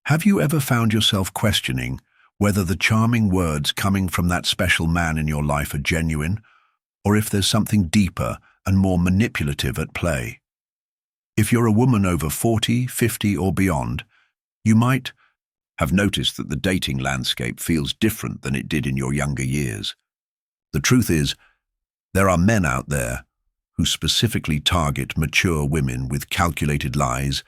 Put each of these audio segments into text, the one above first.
Have you ever found yourself questioning whether the charming words coming from that special man in your life are genuine, or if there's something deeper and more manipulative at play? If you're a woman over 40, 50 or beyond, you might have noticed that the dating landscape feels different than it did in your younger years. The truth is, there are men out there who specifically target mature women with calculated lies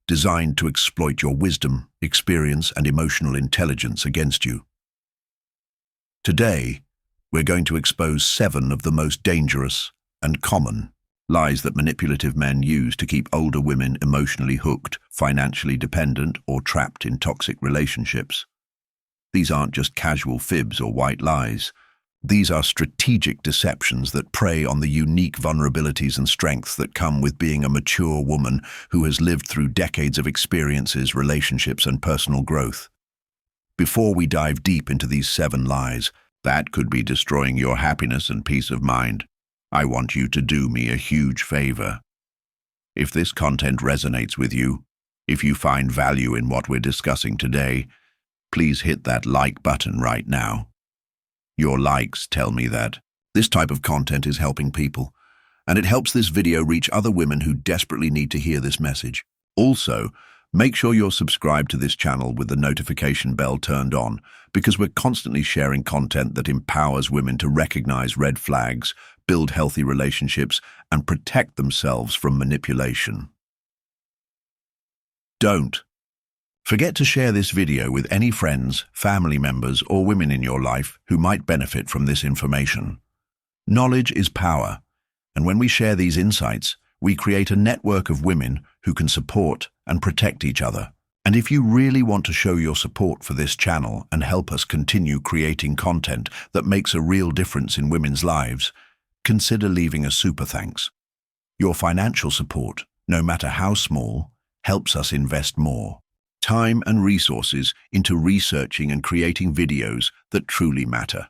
designed to exploit your wisdom, experience, and emotional intelligence against you. Today, we're going to expose 7 of the most dangerous and common lies that manipulative men use to keep older women emotionally hooked, financially dependent, or trapped in toxic relationships. These aren't just casual fibs or white lies. These are strategic deceptions that prey on the unique vulnerabilities and strengths that come with being a mature woman who has lived through decades of experiences, relationships, and personal growth. Before we dive deep into these 7 lies that could be destroying your happiness and peace of mind, I want you to do me a huge favor. If this content resonates with you, if you find value in what we're discussing today, please hit that like button right now. Your likes tell me that this type of content is helping people, and it helps this video reach other women who desperately need to hear this message. Also, make sure you're subscribed to this channel with the notification bell turned on, because we're constantly sharing content that empowers women to recognize red flags, build healthy relationships, and protect themselves from manipulation. Don't forget to share this video with any friends, family members, or women in your life who might benefit from this information. Knowledge is power, and when we share these insights, we create a network of women who can support and protect each other. And if you really want to show your support for this channel and help us continue creating content that makes a real difference in women's lives, consider leaving a super thanks. Your financial support, no matter how small, helps us invest more time and resources into researching and creating videos that truly matter.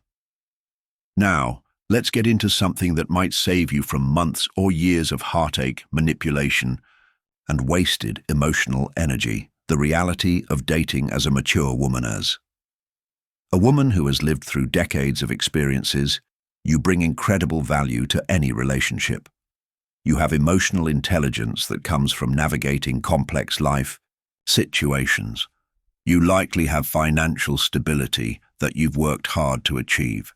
Now, let's get into something that might save you from months or years of heartache, manipulation, and wasted emotional energy: the reality of dating as a mature woman. As a woman who has lived through decades of experiences, you bring incredible value to any relationship. You have emotional intelligence that comes from navigating complex life situations. You likely have financial stability that you've worked hard to achieve.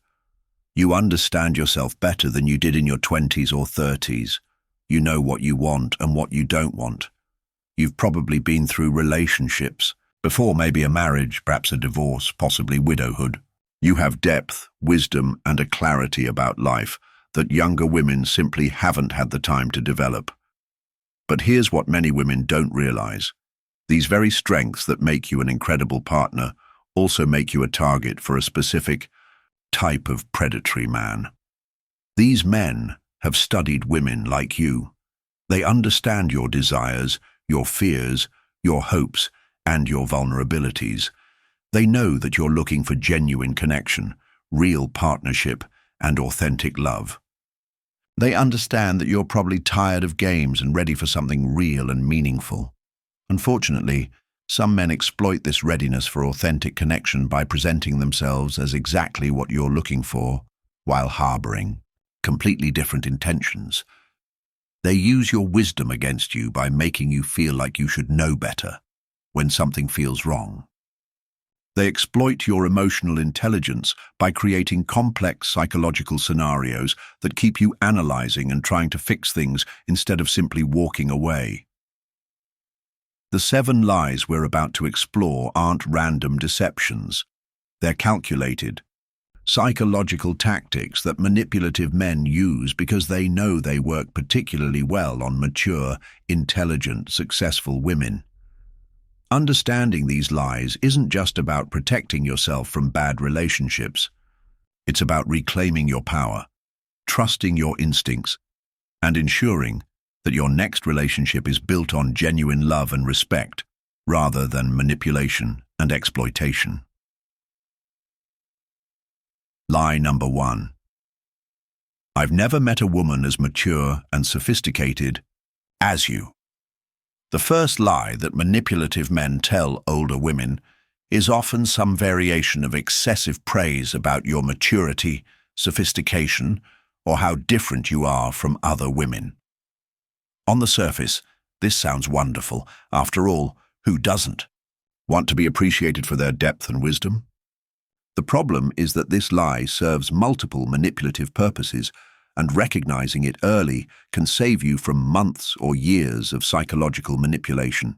You understand yourself better than you did in your 20s or 30s. You know what you want and what you don't want. You've probably been through relationships before, maybe a marriage, perhaps a divorce, possibly widowhood. You have depth, wisdom, and a clarity about life that younger women simply haven't had the time to develop. But here's what many women don't realize. These very strengths that make you an incredible partner also make you a target for a specific type of predatory man. These men have studied women like you. They understand your desires, your fears, your hopes, and your vulnerabilities. They know that you're looking for genuine connection, real partnership, and authentic love. They understand that you're probably tired of games and ready for something real and meaningful. Unfortunately, some men exploit this readiness for authentic connection by presenting themselves as exactly what you're looking for, while harboring completely different intentions. They use your wisdom against you by making you feel like you should know better when something feels wrong. They exploit your emotional intelligence by creating complex psychological scenarios that keep you analyzing and trying to fix things instead of simply walking away. The 7 lies we're about to explore aren't random deceptions. They're calculated, psychological tactics that manipulative men use because they know they work particularly well on mature, intelligent, successful women. Understanding these lies isn't just about protecting yourself from bad relationships. It's about reclaiming your power, trusting your instincts, and ensuring that your next relationship is built on genuine love and respect, rather than manipulation and exploitation. Lie number 1. I've never met a woman as mature and sophisticated as you. The first lie that manipulative men tell older women is often some variation of excessive praise about your maturity, sophistication, or how different you are from other women. On the surface, this sounds wonderful. After all, who doesn't want to be appreciated for their depth and wisdom? The problem is that this lie serves multiple manipulative purposes, and recognizing it early can save you from months or years of psychological manipulation.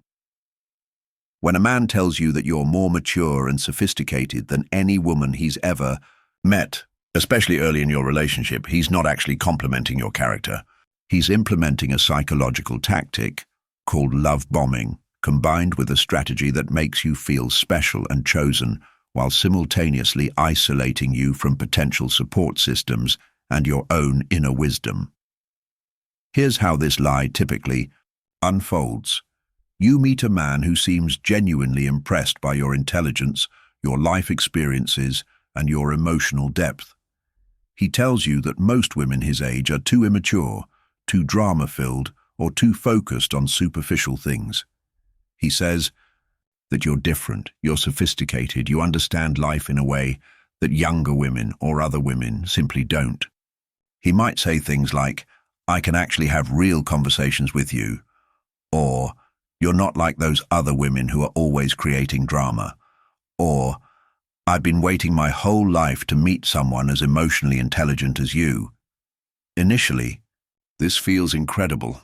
When a man tells you that you're more mature and sophisticated than any woman he's ever met, especially early in your relationship, he's not actually complimenting your character. He's implementing a psychological tactic called love bombing, combined with a strategy that makes you feel special and chosen, while simultaneously isolating you from potential support systems and your own inner wisdom. Here's how this lie typically unfolds. You meet a man who seems genuinely impressed by your intelligence, your life experiences, and your emotional depth. He tells you that most women his age are too immature, too drama-filled, or too focused on superficial things. He says that you're different, you're sophisticated, you understand life in a way that younger women or other women simply don't. He might say things like, "I can actually have real conversations with you," or "You're not like those other women who are always creating drama," or "I've been waiting my whole life to meet someone as emotionally intelligent as you." Initially, this feels incredible.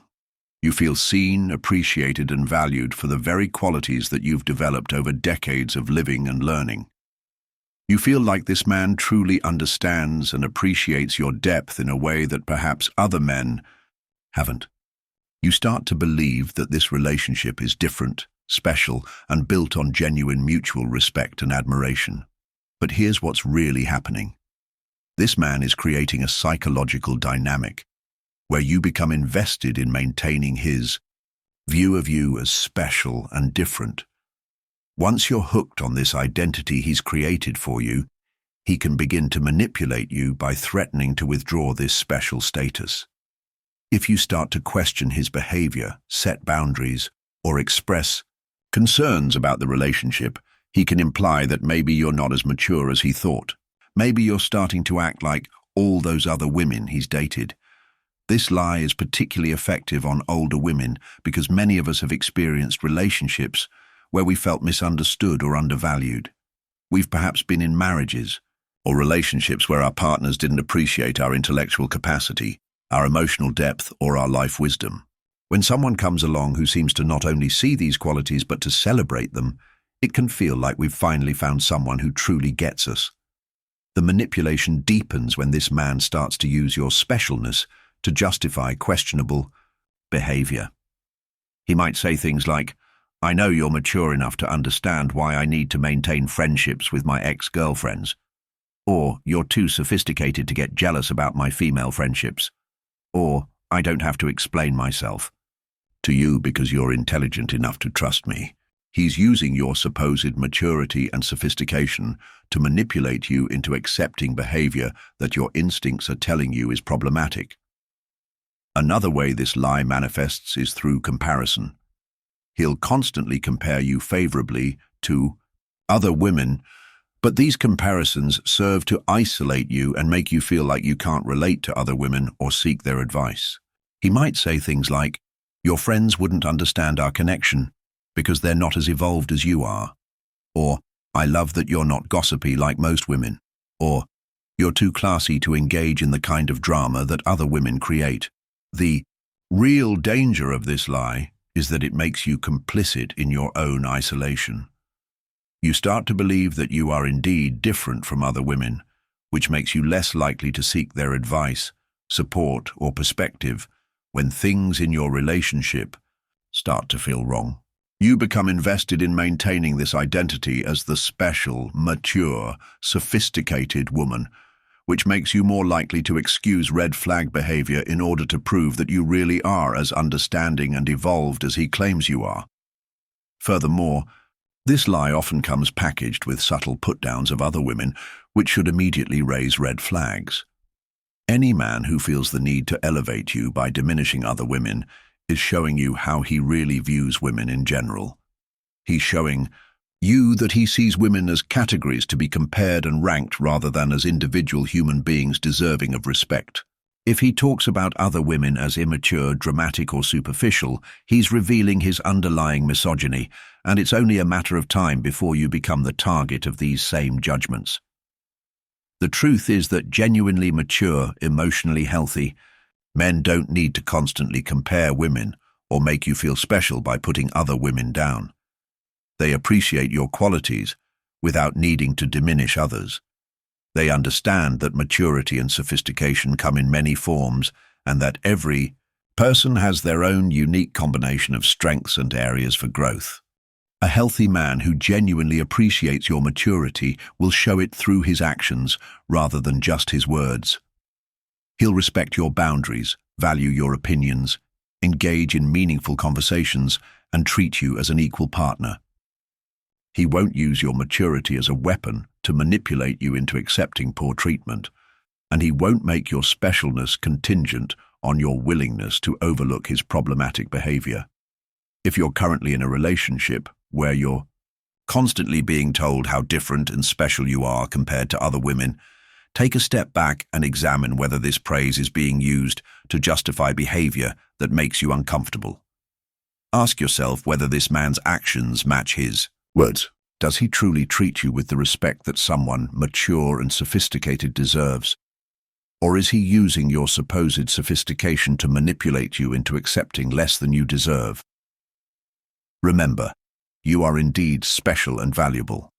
You feel seen, appreciated, and valued for the very qualities that you've developed over decades of living and learning. You feel like this man truly understands and appreciates your depth in a way that perhaps other men haven't. You start to believe that this relationship is different, special, and built on genuine mutual respect and admiration. But here's what's really happening. This man is creating a psychological dynamic where you become invested in maintaining his view of you as special and different. Once you're hooked on this identity he's created for you, he can begin to manipulate you by threatening to withdraw this special status. If you start to question his behavior, set boundaries, or express concerns about the relationship, he can imply that maybe you're not as mature as he thought. Maybe you're starting to act like all those other women he's dated. This lie is particularly effective on older women because many of us have experienced relationships where we felt misunderstood or undervalued. We've perhaps been in marriages or relationships where our partners didn't appreciate our intellectual capacity, our emotional depth, or our life wisdom. When someone comes along who seems to not only see these qualities but to celebrate them, it can feel like we've finally found someone who truly gets us. The manipulation deepens when this man starts to use your specialness to justify questionable behavior. He might say things like, "I know you're mature enough to understand why I need to maintain friendships with my ex-girlfriends," or "You're too sophisticated to get jealous about my female friendships," or "I don't have to explain myself to you because you're intelligent enough to trust me." He's using your supposed maturity and sophistication to manipulate you into accepting behavior that your instincts are telling you is problematic. Another way this lie manifests is through comparison. He'll constantly compare you favorably to other women, but these comparisons serve to isolate you and make you feel like you can't relate to other women or seek their advice. He might say things like, "Your friends wouldn't understand our connection because they're not as evolved as you are," or "I love that you're not gossipy like most women," or "You're too classy to engage in the kind of drama that other women create." The real danger of this lie is that it makes you complicit in your own isolation. You start to believe that you are indeed different from other women, which makes you less likely to seek their advice, support, or perspective when things in your relationship start to feel wrong. You become invested in maintaining this identity as the special, mature, sophisticated woman, which makes you more likely to excuse red flag behavior in order to prove that you really are as understanding and evolved as he claims you are. Furthermore, this lie often comes packaged with subtle put-downs of other women, which should immediately raise red flags. Any man who feels the need to elevate you by diminishing other women is showing you how he really views women in general. He's showing you that he sees women as categories to be compared and ranked rather than as individual human beings deserving of respect. If he talks about other women as immature, dramatic or superficial, he's revealing his underlying misogyny, and it's only a matter of time before you become the target of these same judgments. The truth is that genuinely mature, emotionally healthy men don't need to constantly compare women or make you feel special by putting other women down. They appreciate your qualities without needing to diminish others. They understand that maturity and sophistication come in many forms and that every person has their own unique combination of strengths and areas for growth. A healthy man who genuinely appreciates your maturity will show it through his actions rather than just his words. He'll respect your boundaries, value your opinions, engage in meaningful conversations, and treat you as an equal partner. He won't use your maturity as a weapon to manipulate you into accepting poor treatment, and he won't make your specialness contingent on your willingness to overlook his problematic behavior. If you're currently in a relationship where you're constantly being told how different and special you are compared to other women, take a step back and examine whether this praise is being used to justify behavior that makes you uncomfortable. Ask yourself whether this man's actions match his words. Does he truly treat you with the respect that someone mature and sophisticated deserves? Or is he using your supposed sophistication to manipulate you into accepting less than you deserve? Remember, you are indeed special and valuable,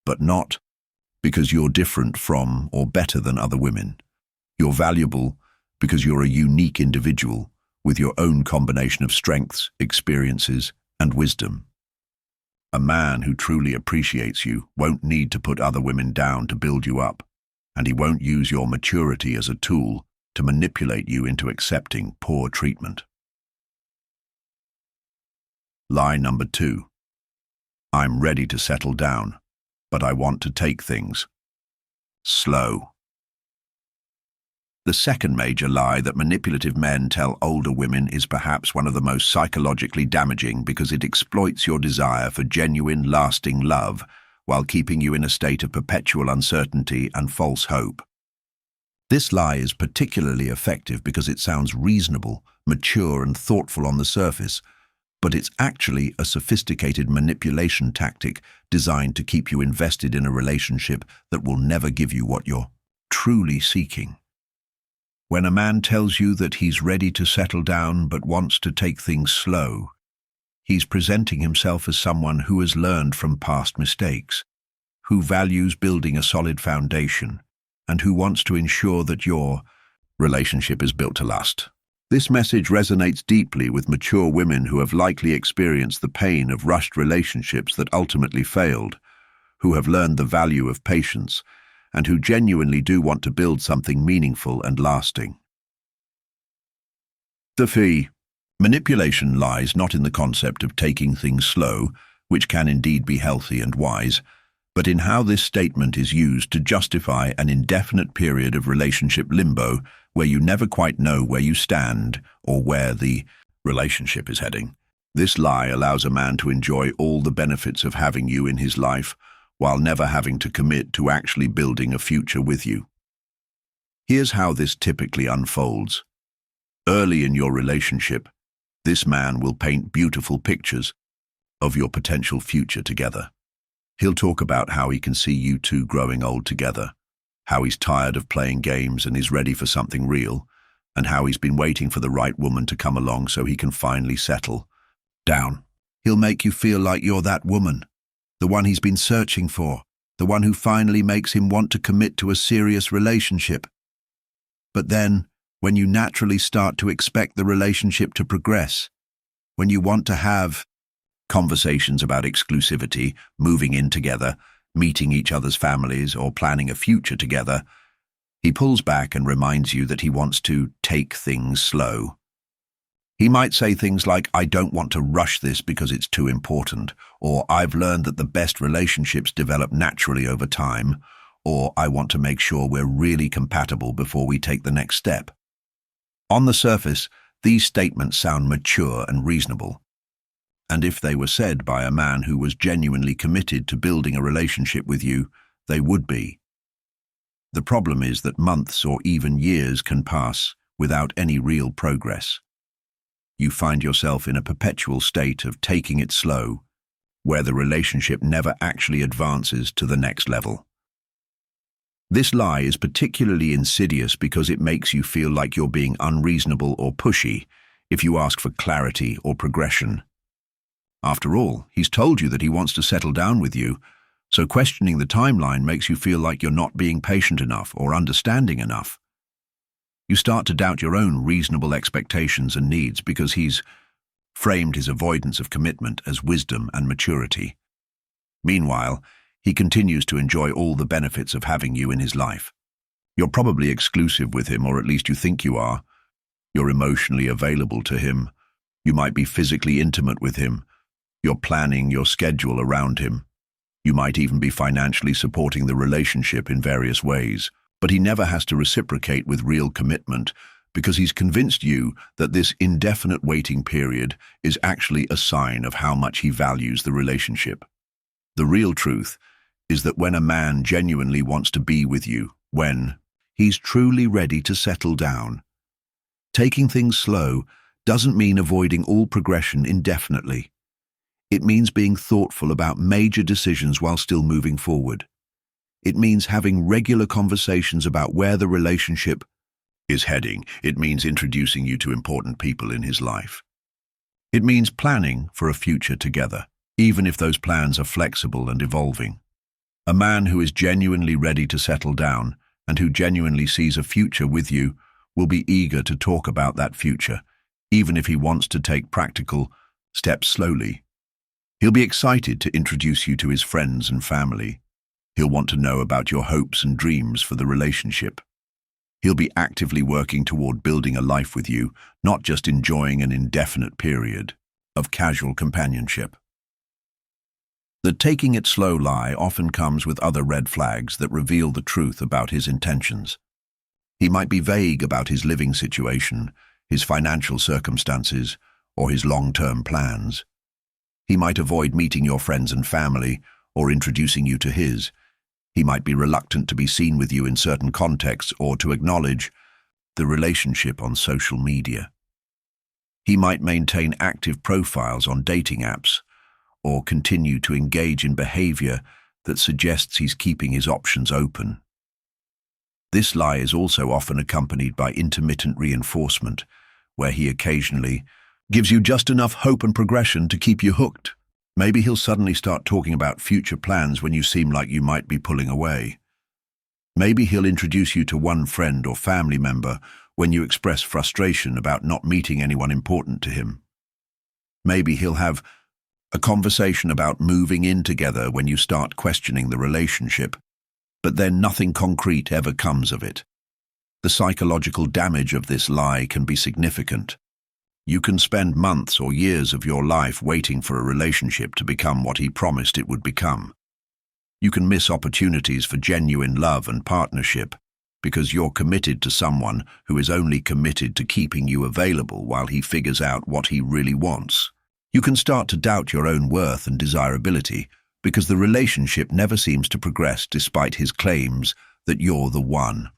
but not because you're different from or better than other women. You're valuable because you're a unique individual with your own combination of strengths, experiences, and wisdom. A man who truly appreciates you won't need to put other women down to build you up, and he won't use your maturity as a tool to manipulate you into accepting poor treatment. Lie number 2. I'm ready to settle down, but I want to take things slow. The second major lie that manipulative men tell older women is perhaps one of the most psychologically damaging because it exploits your desire for genuine, lasting love while keeping you in a state of perpetual uncertainty and false hope. This lie is particularly effective because it sounds reasonable, mature, and thoughtful on the surface, but it's actually a sophisticated manipulation tactic designed to keep you invested in a relationship that will never give you what you're truly seeking. When a man tells you that he's ready to settle down but wants to take things slow, he's presenting himself as someone who has learned from past mistakes, who values building a solid foundation, and who wants to ensure that your relationship is built to last. This message resonates deeply with mature women who have likely experienced the pain of rushed relationships that ultimately failed, who have learned the value of patience, and who genuinely do want to build something meaningful and lasting. The fee. Manipulation lies not in the concept of taking things slow, which can indeed be healthy and wise, but in how this statement is used to justify an indefinite period of relationship limbo where you never quite know where you stand or where the relationship is heading. This lie allows a man to enjoy all the benefits of having you in his life while never having to commit to actually building a future with you. Here's how this typically unfolds. Early in your relationship, this man will paint beautiful pictures of your potential future together. He'll talk about how he can see you two growing old together, how he's tired of playing games and is ready for something real, and how he's been waiting for the right woman to come along so he can finally settle down. He'll make you feel like you're that woman, the one he's been searching for, the one who finally makes him want to commit to a serious relationship. But then, when you naturally start to expect the relationship to progress, when you want to have conversations about exclusivity, moving in together, meeting each other's families, or planning a future together, he pulls back and reminds you that he wants to take things slow. He might say things like, "I don't want to rush this because it's too important," or "I've learned that the best relationships develop naturally over time," or "I want to make sure we're really compatible before we take the next step." On the surface, These statements sound mature and reasonable, and if they were said by a man who was genuinely committed to building a relationship with you, they would be. The problem is that months or even years can pass without any real progress. You find yourself in a perpetual state of taking it slow, where the relationship never actually advances to the next level. This lie is particularly insidious because it makes you feel like you're being unreasonable or pushy if you ask for clarity or progression. After all, he's told you that he wants to settle down with you, so questioning the timeline makes you feel like you're not being patient enough or understanding enough. You start to doubt your own reasonable expectations and needs because he's framed his avoidance of commitment as wisdom and maturity. Meanwhile, he continues to enjoy all the benefits of having you in his life. You're probably exclusive with him, or at least you think you are. You're emotionally available to him. You might be physically intimate with him. You're planning your schedule around him. You might even be financially supporting the relationship in various ways. But he never has to reciprocate with real commitment because he's convinced you that this indefinite waiting period is actually a sign of how much he values the relationship. The real truth is that when a man genuinely wants to be with you, when he's truly ready to settle down, taking things slow doesn't mean avoiding all progression indefinitely. It means being thoughtful about major decisions while still moving forward. It means having regular conversations about where the relationship is heading. It means introducing you to important people in his life. It means planning for a future together, even if those plans are flexible and evolving. A man who is genuinely ready to settle down and who genuinely sees a future with you will be eager to talk about that future, even if he wants to take practical steps slowly. He'll be excited to introduce you to his friends and family. He'll want to know about your hopes and dreams for the relationship. He'll be actively working toward building a life with you, not just enjoying an indefinite period of casual companionship. The taking it slow lie often comes with other red flags that reveal the truth about his intentions. He might be vague about his living situation, his financial circumstances, or his long-term plans. He might avoid meeting your friends and family or introducing you to his. He might be reluctant to be seen with you in certain contexts or to acknowledge the relationship on social media. He might maintain active profiles on dating apps or continue to engage in behavior that suggests he's keeping his options open. This lie is also often accompanied by intermittent reinforcement, where he occasionally gives you just enough hope and progression to keep you hooked. Maybe he'll suddenly start talking about future plans when you seem like you might be pulling away. Maybe he'll introduce you to one friend or family member when you express frustration about not meeting anyone important to him. Maybe he'll have a conversation about moving in together when you start questioning the relationship, but then nothing concrete ever comes of it. The psychological damage of this lie can be significant. You can spend months or years of your life waiting for a relationship to become what he promised it would become. You can miss opportunities for genuine love and partnership because you're committed to someone who is only committed to keeping you available while he figures out what he really wants. You can start to doubt your own worth and desirability because the relationship never seems to progress despite his claims that you're the one.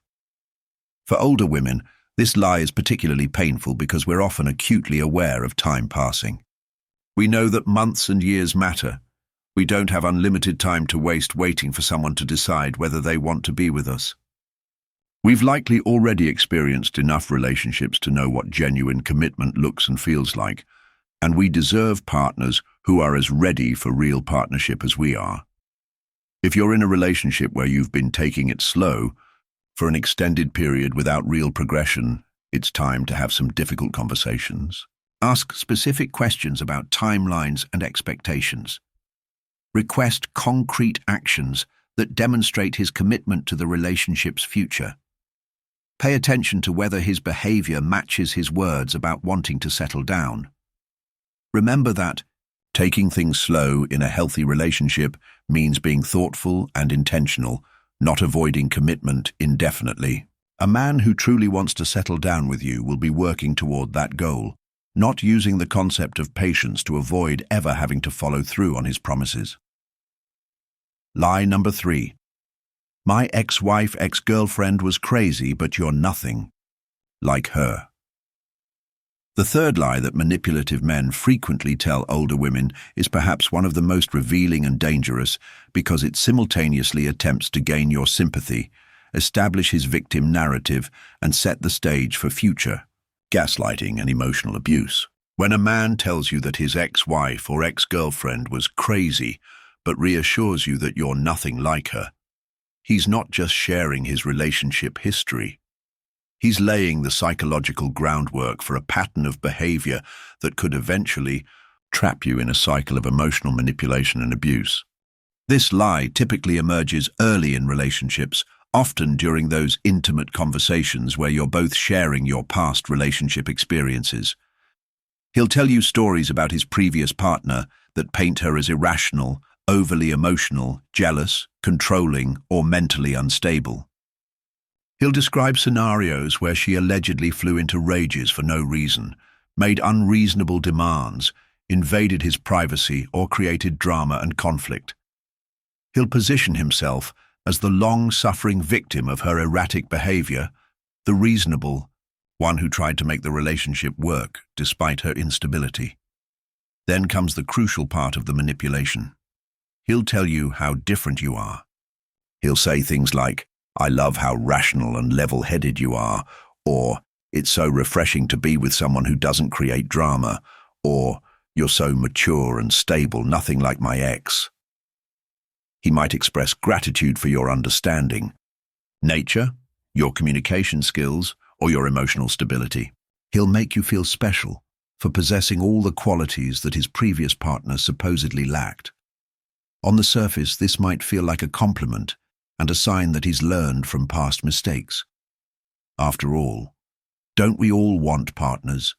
For older women, this lie is particularly painful because we're often acutely aware of time passing. We know that months and years matter. We don't have unlimited time to waste waiting for someone to decide whether they want to be with us. We've likely already experienced enough relationships to know what genuine commitment looks and feels like, and we deserve partners who are as ready for real partnership as we are. If you're in a relationship where you've been taking it slow for an extended period without real progression, it's time to have some difficult conversations. Ask specific questions about timelines and expectations. Request concrete actions that demonstrate his commitment to the relationship's future. Pay attention to whether his behavior matches his words about wanting to settle down. Remember that taking things slow in a healthy relationship means being thoughtful and intentional, not avoiding commitment indefinitely. A man who truly wants to settle down with you will be working toward that goal, not using the concept of patience to avoid ever having to follow through on his promises. Lie number 3. My ex-wife, ex-girlfriend was crazy, but you're nothing like her. The third lie that manipulative men frequently tell older women is perhaps one of the most revealing and dangerous because it simultaneously attempts to gain your sympathy, establish his victim narrative, and set the stage for future gaslighting and emotional abuse. When a man tells you that his ex-wife or ex-girlfriend was crazy but reassures you that you're nothing like her, he's not just sharing his relationship history. He's laying the psychological groundwork for a pattern of behavior that could eventually trap you in a cycle of emotional manipulation and abuse. This lie typically emerges early in relationships, often during those intimate conversations where you're both sharing your past relationship experiences. He'll tell you stories about his previous partner that paint her as irrational, overly emotional, jealous, controlling, or mentally unstable. He'll describe scenarios where she allegedly flew into rages for no reason, made unreasonable demands, invaded his privacy, or created drama and conflict. He'll position himself as the long-suffering victim of her erratic behavior, the reasonable one who tried to make the relationship work despite her instability. Then comes the crucial part of the manipulation. He'll tell you how different you are. He'll say things like, "I love how rational and level-headed you are," or "It's so refreshing to be with someone who doesn't create drama," or "You're so mature and stable, nothing like my ex." He might express gratitude for your understanding, nature, your communication skills, or your emotional stability. He'll make you feel special for possessing all the qualities that his previous partner supposedly lacked. On the surface, this might feel like a compliment and a sign that he's learned from past mistakes. After all, don't we all want partners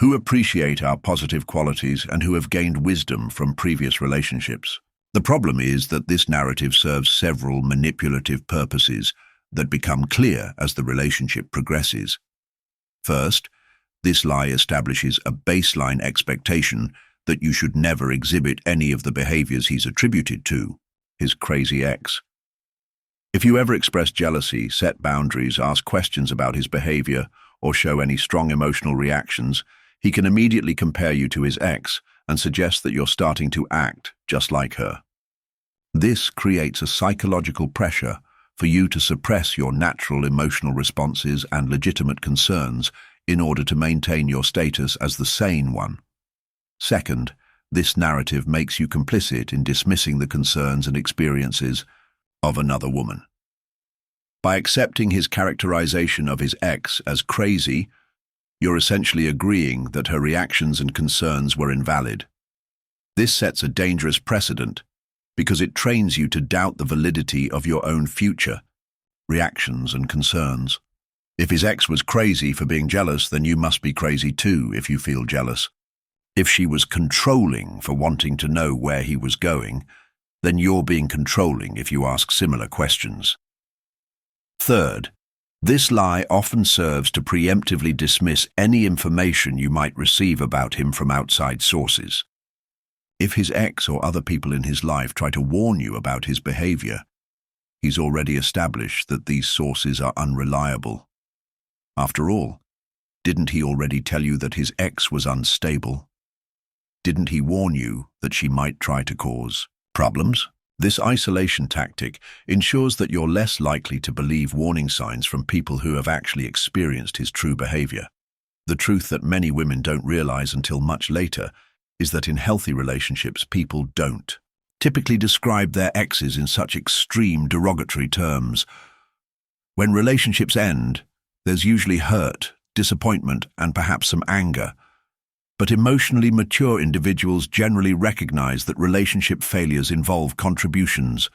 who appreciate our positive qualities and who have gained wisdom from previous relationships? The problem is that this narrative serves several manipulative purposes that become clear as the relationship progresses. First, this lie establishes a baseline expectation that you should never exhibit any of the behaviors he's attributed to, his crazy ex. If you ever express jealousy, set boundaries, ask questions about his behavior, or show any strong emotional reactions, he can immediately compare you to his ex and suggest that you're starting to act just like her. This creates a psychological pressure for you to suppress your natural emotional responses and legitimate concerns in order to maintain your status as the sane one. Second, this narrative makes you complicit in dismissing the concerns and experiences of another woman. By accepting his characterization of his ex as crazy, you're essentially agreeing that her reactions and concerns were invalid. This sets a dangerous precedent because it trains you to doubt the validity of your own future reactions and concerns. If his ex was crazy for being jealous, then you must be crazy too if you feel jealous. If she was controlling for wanting to know where he was going, then you're being controlling if you ask similar questions. Third, this lie often serves to preemptively dismiss any information you might receive about him from outside sources. If his ex or other people in his life try to warn you about his behavior, he's already established that these sources are unreliable. After all, didn't he already tell you that his ex was unstable? Didn't he warn you that she might try to cause problems? This isolation tactic ensures that you're less likely to believe warning signs from people who have actually experienced his true behavior. The truth that many women don't realize until much later is that in healthy relationships, people don't typically describe their exes in such extreme derogatory terms. When relationships end, there's usually hurt, disappointment, and perhaps some anger. But emotionally mature individuals generally recognize that relationship failures involve contributions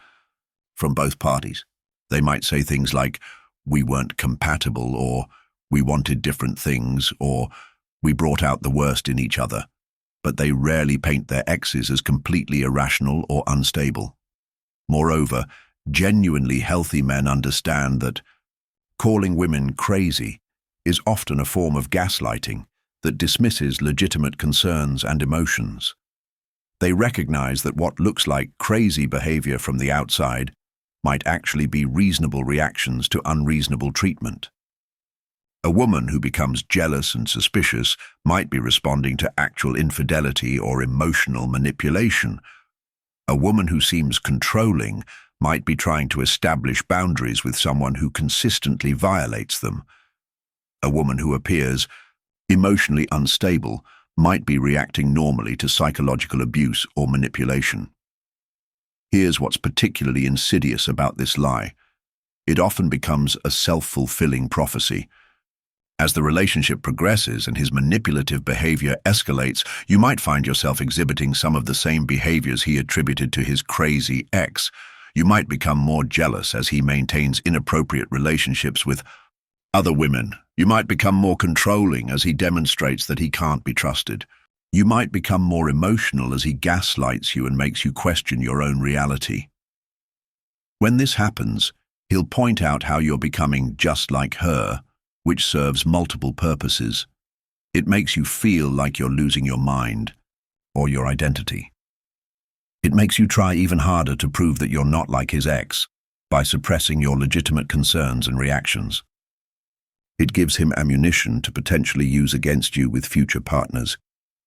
from both parties. They might say things like, "We weren't compatible," or "We wanted different things," or "We brought out the worst in each other." But they rarely paint their exes as completely irrational or unstable. Moreover, genuinely healthy men understand that Calling women crazy is often a form of gaslighting that dismisses legitimate concerns and emotions. They recognize that what looks like crazy behavior from the outside might actually be reasonable reactions to unreasonable treatment. A woman who becomes jealous and suspicious might be responding to actual infidelity or emotional manipulation. A woman who seems controlling might be trying to establish boundaries with someone who consistently violates them. A woman who appears emotionally unstable might be reacting normally to psychological abuse or manipulation. Here's what's particularly insidious about this lie. It often becomes a self-fulfilling prophecy. As the relationship progresses and his manipulative behavior escalates, you might find yourself exhibiting some of the same behaviors he attributed to his crazy ex. You might become more jealous as he maintains inappropriate relationships with other women. You might become more controlling as he demonstrates that he can't be trusted. You might become more emotional as he gaslights you and makes you question your own reality. When this happens, he'll point out how you're becoming just like her, which serves multiple purposes. It makes you feel like you're losing your mind or your identity. It makes you try even harder to prove that you're not like his ex by suppressing your legitimate concerns and reactions. It gives him ammunition to potentially use against you with future partners,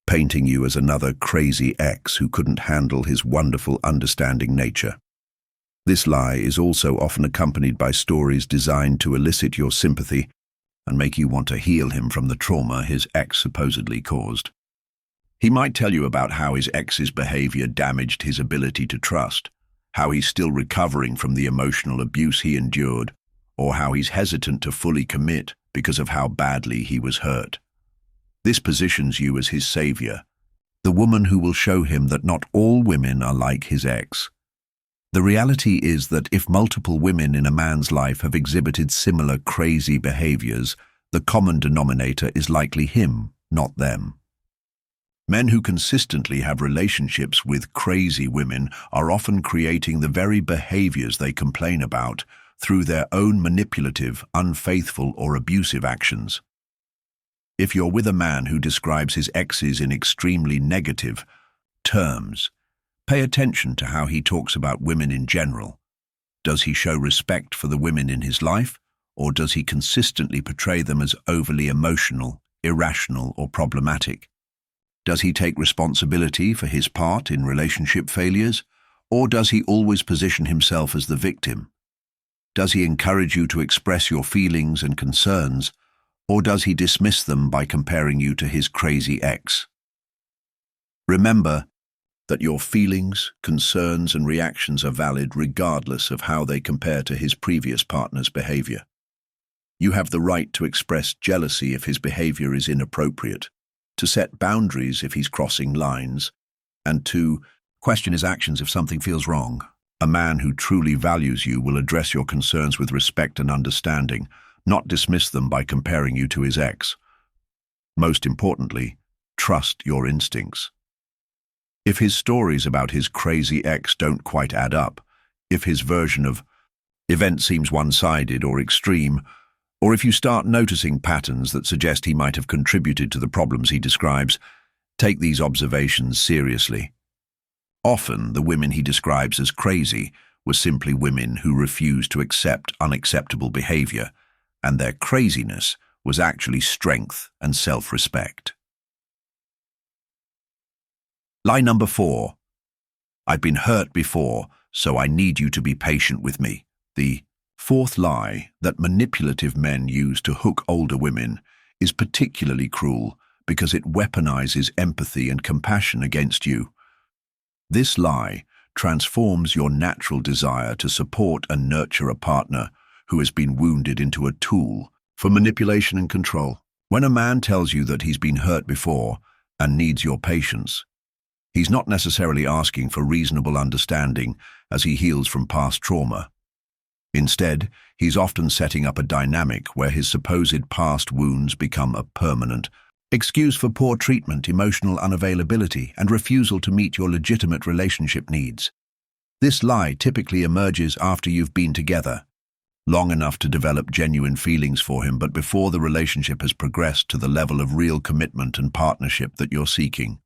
painting you as another crazy ex who couldn't handle his wonderful, understanding nature. This lie is also often accompanied by stories designed to elicit your sympathy and make you want to heal him from the trauma his ex supposedly caused. He might tell you about how his ex's behavior damaged his ability to trust, how he's still recovering from the emotional abuse he endured, or how he's hesitant to fully commit because of how badly he was hurt. This positions you as his savior, the woman who will show him that not all women are like his ex. The reality is that if multiple women in a man's life have exhibited similar crazy behaviors, the common denominator is likely him, not them. Men who consistently have relationships with crazy women are often creating the very behaviors they complain about through their own manipulative, unfaithful, or abusive actions. If you're with a man who describes his exes in extremely negative terms, pay attention to how he talks about women in general. Does he show respect for the women in his life, or does he consistently portray them as overly emotional, irrational, or problematic? Does he take responsibility for his part in relationship failures, or does he always position himself as the victim? Does he encourage you to express your feelings and concerns, or does he dismiss them by comparing you to his crazy ex? Remember that your feelings, concerns, and reactions are valid regardless of how they compare to his previous partner's behavior. You have the right to express jealousy if his behavior is inappropriate, to set boundaries if he's crossing lines, and to question his actions if something feels wrong. A man who truly values you will address your concerns with respect and understanding, not dismiss them by comparing you to his ex. Most importantly, trust your instincts. If his stories about his crazy ex don't quite add up, if his version of events seems one-sided or extreme, or if you start noticing patterns that suggest he might have contributed to the problems he describes, take these observations seriously. Often, the women he describes as crazy were simply women who refused to accept unacceptable behavior, and their craziness was actually strength and self-respect. Lie number 4. I've been hurt before, so I need you to be patient with me. The fourth lie that manipulative men use to hook older women is particularly cruel because it weaponizes empathy and compassion against you. This lie transforms your natural desire to support and nurture a partner who has been wounded into a tool for manipulation and control. When a man tells you that he's been hurt before and needs your patience, he's not necessarily asking for reasonable understanding as he heals from past trauma. Instead, he's often setting up a dynamic where his supposed past wounds become a permanent excuse for poor treatment, emotional unavailability, and refusal to meet your legitimate relationship needs. This lie typically emerges after you've been together, long enough to develop genuine feelings for him, but before the relationship has progressed to the level of real commitment and partnership that you're seeking.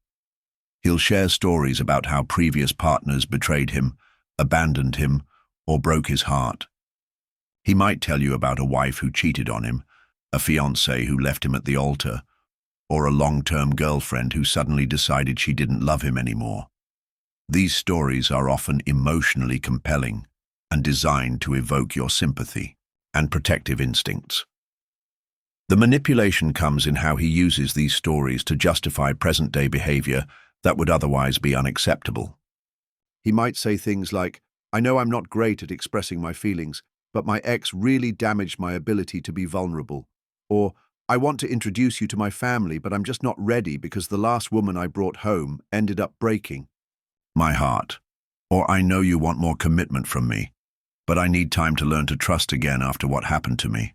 He'll share stories about how previous partners betrayed him, abandoned him, or broke his heart. He might tell you about a wife who cheated on him, a fiancée who left him at the altar, or a long-term girlfriend who suddenly decided she didn't love him anymore. These stories are often emotionally compelling and designed to evoke your sympathy and protective instincts. The manipulation comes in how he uses these stories to justify present-day behavior that would otherwise be unacceptable. He might say things like, "I know I'm not great at expressing my feelings, but my ex really damaged my ability to be vulnerable," or, "I want to introduce you to my family, but I'm just not ready because the last woman I brought home ended up breaking my heart," or, "I know you want more commitment from me, but I need time to learn to trust again after what happened to me."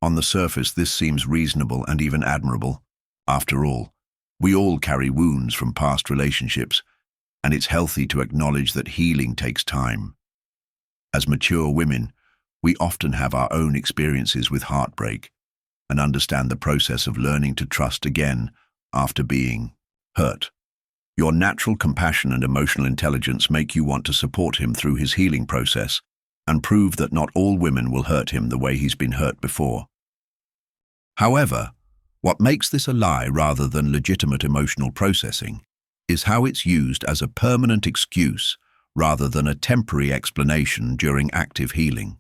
On the surface, this seems reasonable and even admirable. After all, we all carry wounds from past relationships, and it's healthy to acknowledge that healing takes time. As mature women, we often have our own experiences with heartbreak and understand the process of learning to trust again after being hurt. Your natural compassion and emotional intelligence make you want to support him through his healing process and prove that not all women will hurt him the way he's been hurt before. However, what makes this a lie rather than legitimate emotional processing is how it's used as a permanent excuse rather than a temporary explanation during active healing.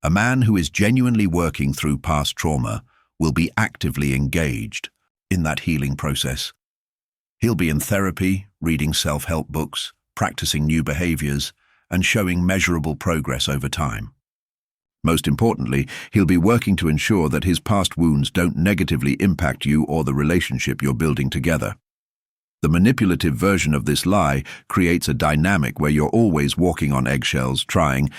A man who is genuinely working through past trauma will be actively engaged in that healing process. He'll be in therapy, reading self-help books, practicing new behaviors, and showing measurable progress over time. Most importantly, he'll be working to ensure that his past wounds don't negatively impact you or the relationship you're building together. The manipulative version of this lie creates a dynamic where you're always walking on eggshells, trying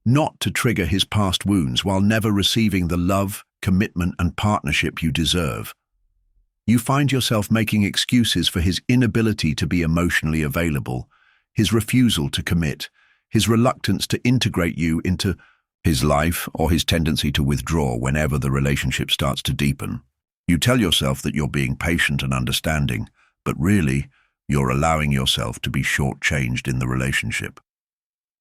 not to trigger his past wounds while never receiving the love, commitment, and partnership you deserve. You find yourself making excuses for his inability to be emotionally available, his refusal to commit, his reluctance to integrate you into his life, or his tendency to withdraw whenever the relationship starts to deepen. You tell yourself that you're being patient and understanding, but really, you're allowing yourself to be shortchanged in the relationship.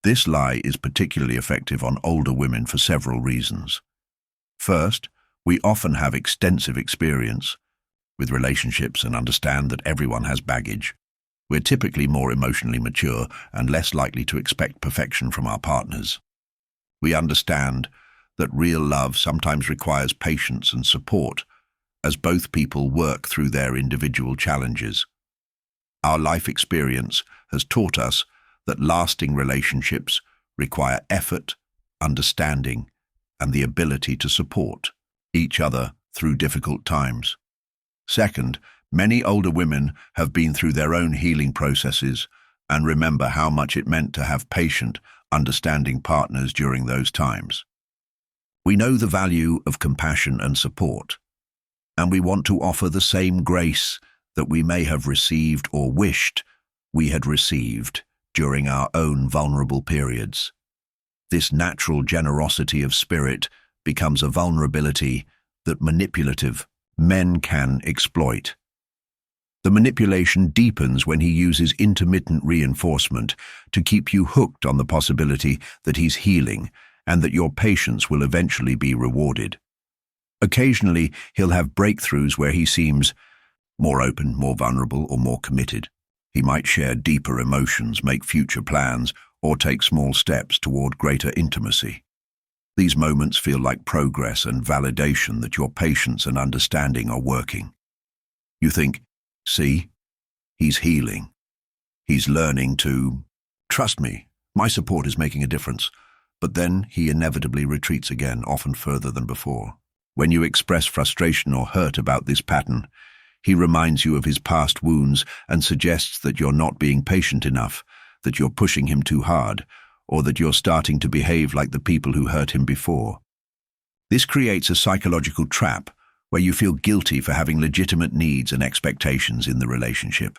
This lie is particularly effective on older women for several reasons. First, we often have extensive experience with relationships and understand that everyone has baggage. We're typically more emotionally mature and less likely to expect perfection from our partners. We understand that real love sometimes requires patience and support as both people work through their individual challenges. Our life experience has taught us that lasting relationships require effort, understanding, and the ability to support each other through difficult times. Second, many older women have been through their own healing processes and remember how much it meant to have patient, understanding partners during those times. We know the value of compassion and support, and we want to offer the same grace that we may have received or wished we had received during our own vulnerable periods. This natural generosity of spirit becomes a vulnerability that manipulative men can exploit. The manipulation deepens when he uses intermittent reinforcement to keep you hooked on the possibility that he's healing and that your patience will eventually be rewarded. Occasionally, he'll have breakthroughs where he seems more open, more vulnerable, or more committed. He might share deeper emotions, make future plans, or take small steps toward greater intimacy. These moments feel like progress and validation that your patience and understanding are working. You think, "See, he's healing. He's learning to trust me. My support is making a difference." But then he inevitably retreats again, often further than before. When you express frustration or hurt about this pattern, he reminds you of his past wounds and suggests that you're not being patient enough, that you're pushing him too hard, or that you're starting to behave like the people who hurt him before. This creates a psychological trap where you feel guilty for having legitimate needs and expectations in the relationship.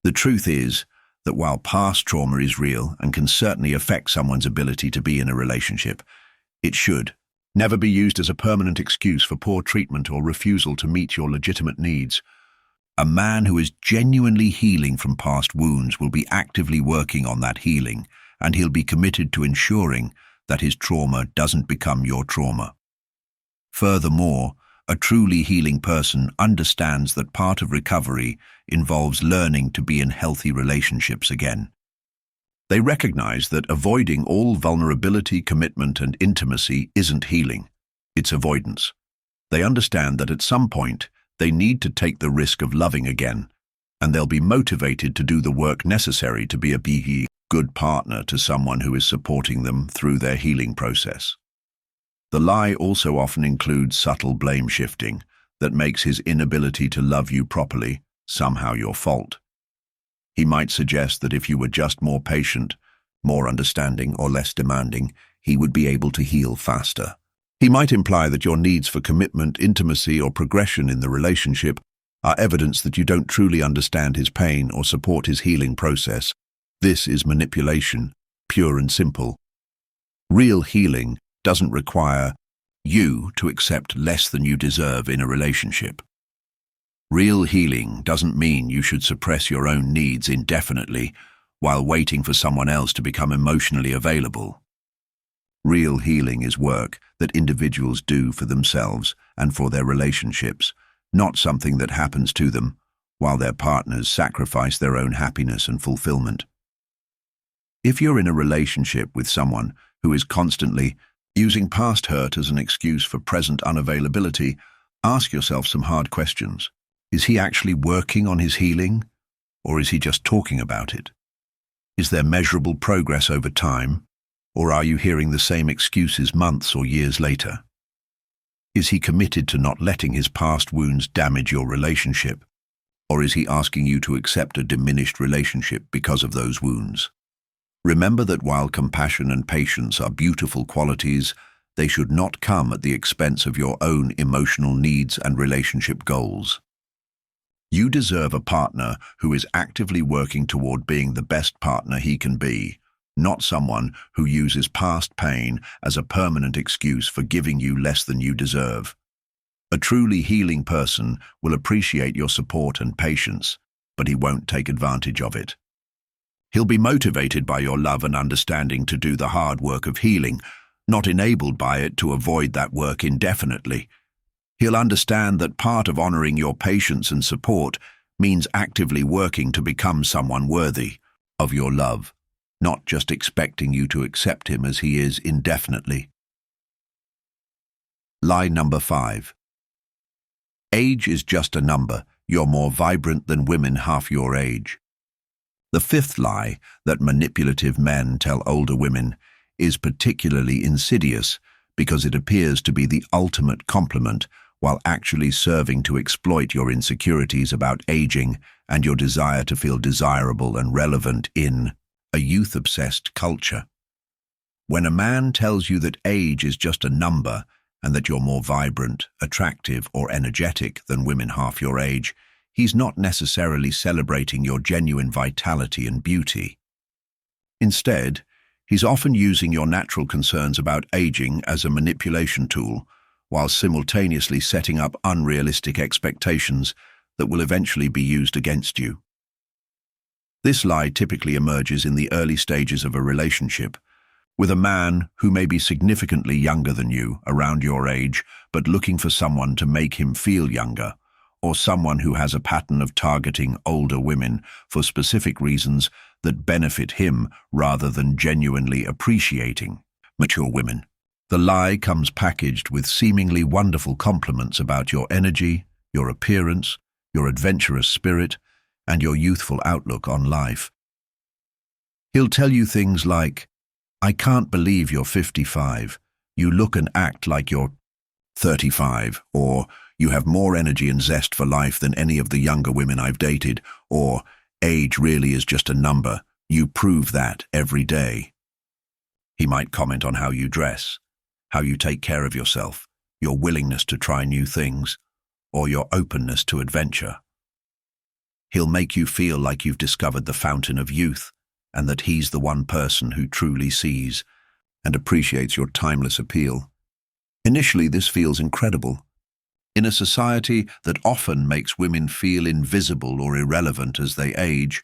The truth is that while past trauma is real and can certainly affect someone's ability to be in a relationship, it should never be used as a permanent excuse for poor treatment or refusal to meet your legitimate needs. A man who is genuinely healing from past wounds will be actively working on that healing, and he'll be committed to ensuring that his trauma doesn't become your trauma. Furthermore, a truly healing person understands that part of recovery involves learning to be in healthy relationships again. They recognize that avoiding all vulnerability, commitment, and intimacy isn't healing, it's avoidance. They understand that at some point, they need to take the risk of loving again, and they'll be motivated to do the work necessary to be a good partner to someone who is supporting them through their healing process. The lie also often includes subtle blame shifting that makes his inability to love you properly somehow your fault. He might suggest that if you were just more patient, more understanding, or less demanding, he would be able to heal faster. He might imply that your needs for commitment, intimacy, or progression in the relationship are evidence that you don't truly understand his pain or support his healing process. This is manipulation, pure and simple. Real healing doesn't require you to accept less than you deserve in a relationship. Real healing doesn't mean you should suppress your own needs indefinitely while waiting for someone else to become emotionally available. Real healing is work that individuals do for themselves and for their relationships, not something that happens to them while their partners sacrifice their own happiness and fulfillment. If you're in a relationship with someone who is constantly using past hurt as an excuse for present unavailability, ask yourself some hard questions. Is he actually working on his healing, or is he just talking about it? Is there measurable progress over time, or are you hearing the same excuses months or years later? Is he committed to not letting his past wounds damage your relationship, or is he asking you to accept a diminished relationship because of those wounds? Remember that while compassion and patience are beautiful qualities, they should not come at the expense of your own emotional needs and relationship goals. You deserve a partner who is actively working toward being the best partner he can be, not someone who uses past pain as a permanent excuse for giving you less than you deserve. A truly healing person will appreciate your support and patience, but he won't take advantage of it. He'll be motivated by your love and understanding to do the hard work of healing, not enabled by it to avoid that work indefinitely. He'll understand that part of honoring your patience and support means actively working to become someone worthy of your love, not just expecting you to accept him as he is indefinitely. Lie number 5. Age is just a number. You're more vibrant than women half your age. The fifth lie that manipulative men tell older women is particularly insidious because it appears to be the ultimate compliment while actually serving to exploit your insecurities about aging and your desire to feel desirable and relevant in a youth-obsessed culture. When a man tells you that age is just a number and that you're more vibrant, attractive, or energetic than women half your age, he's not necessarily celebrating your genuine vitality and beauty. Instead, he's often using your natural concerns about aging as a manipulation tool, while simultaneously setting up unrealistic expectations that will eventually be used against you. This lie typically emerges in the early stages of a relationship, with a man who may be significantly younger than you, around your age, but looking for someone to make him feel younger, or someone who has a pattern of targeting older women for specific reasons that benefit him rather than genuinely appreciating mature women. The lie comes packaged with seemingly wonderful compliments about your energy, your appearance, your adventurous spirit, and your youthful outlook on life. He'll tell you things like, "I can't believe you're 55. You look and act like you're 35, or "You have more energy and zest for life than any of the younger women I've dated," or "Age really is just a number. You prove that every day." He might comment on how you dress, how you take care of yourself, your willingness to try new things, or your openness to adventure. He'll make you feel like you've discovered the fountain of youth, and that he's the one person who truly sees and appreciates your timeless appeal. Initially, this feels incredible. In a society that often makes women feel invisible or irrelevant as they age,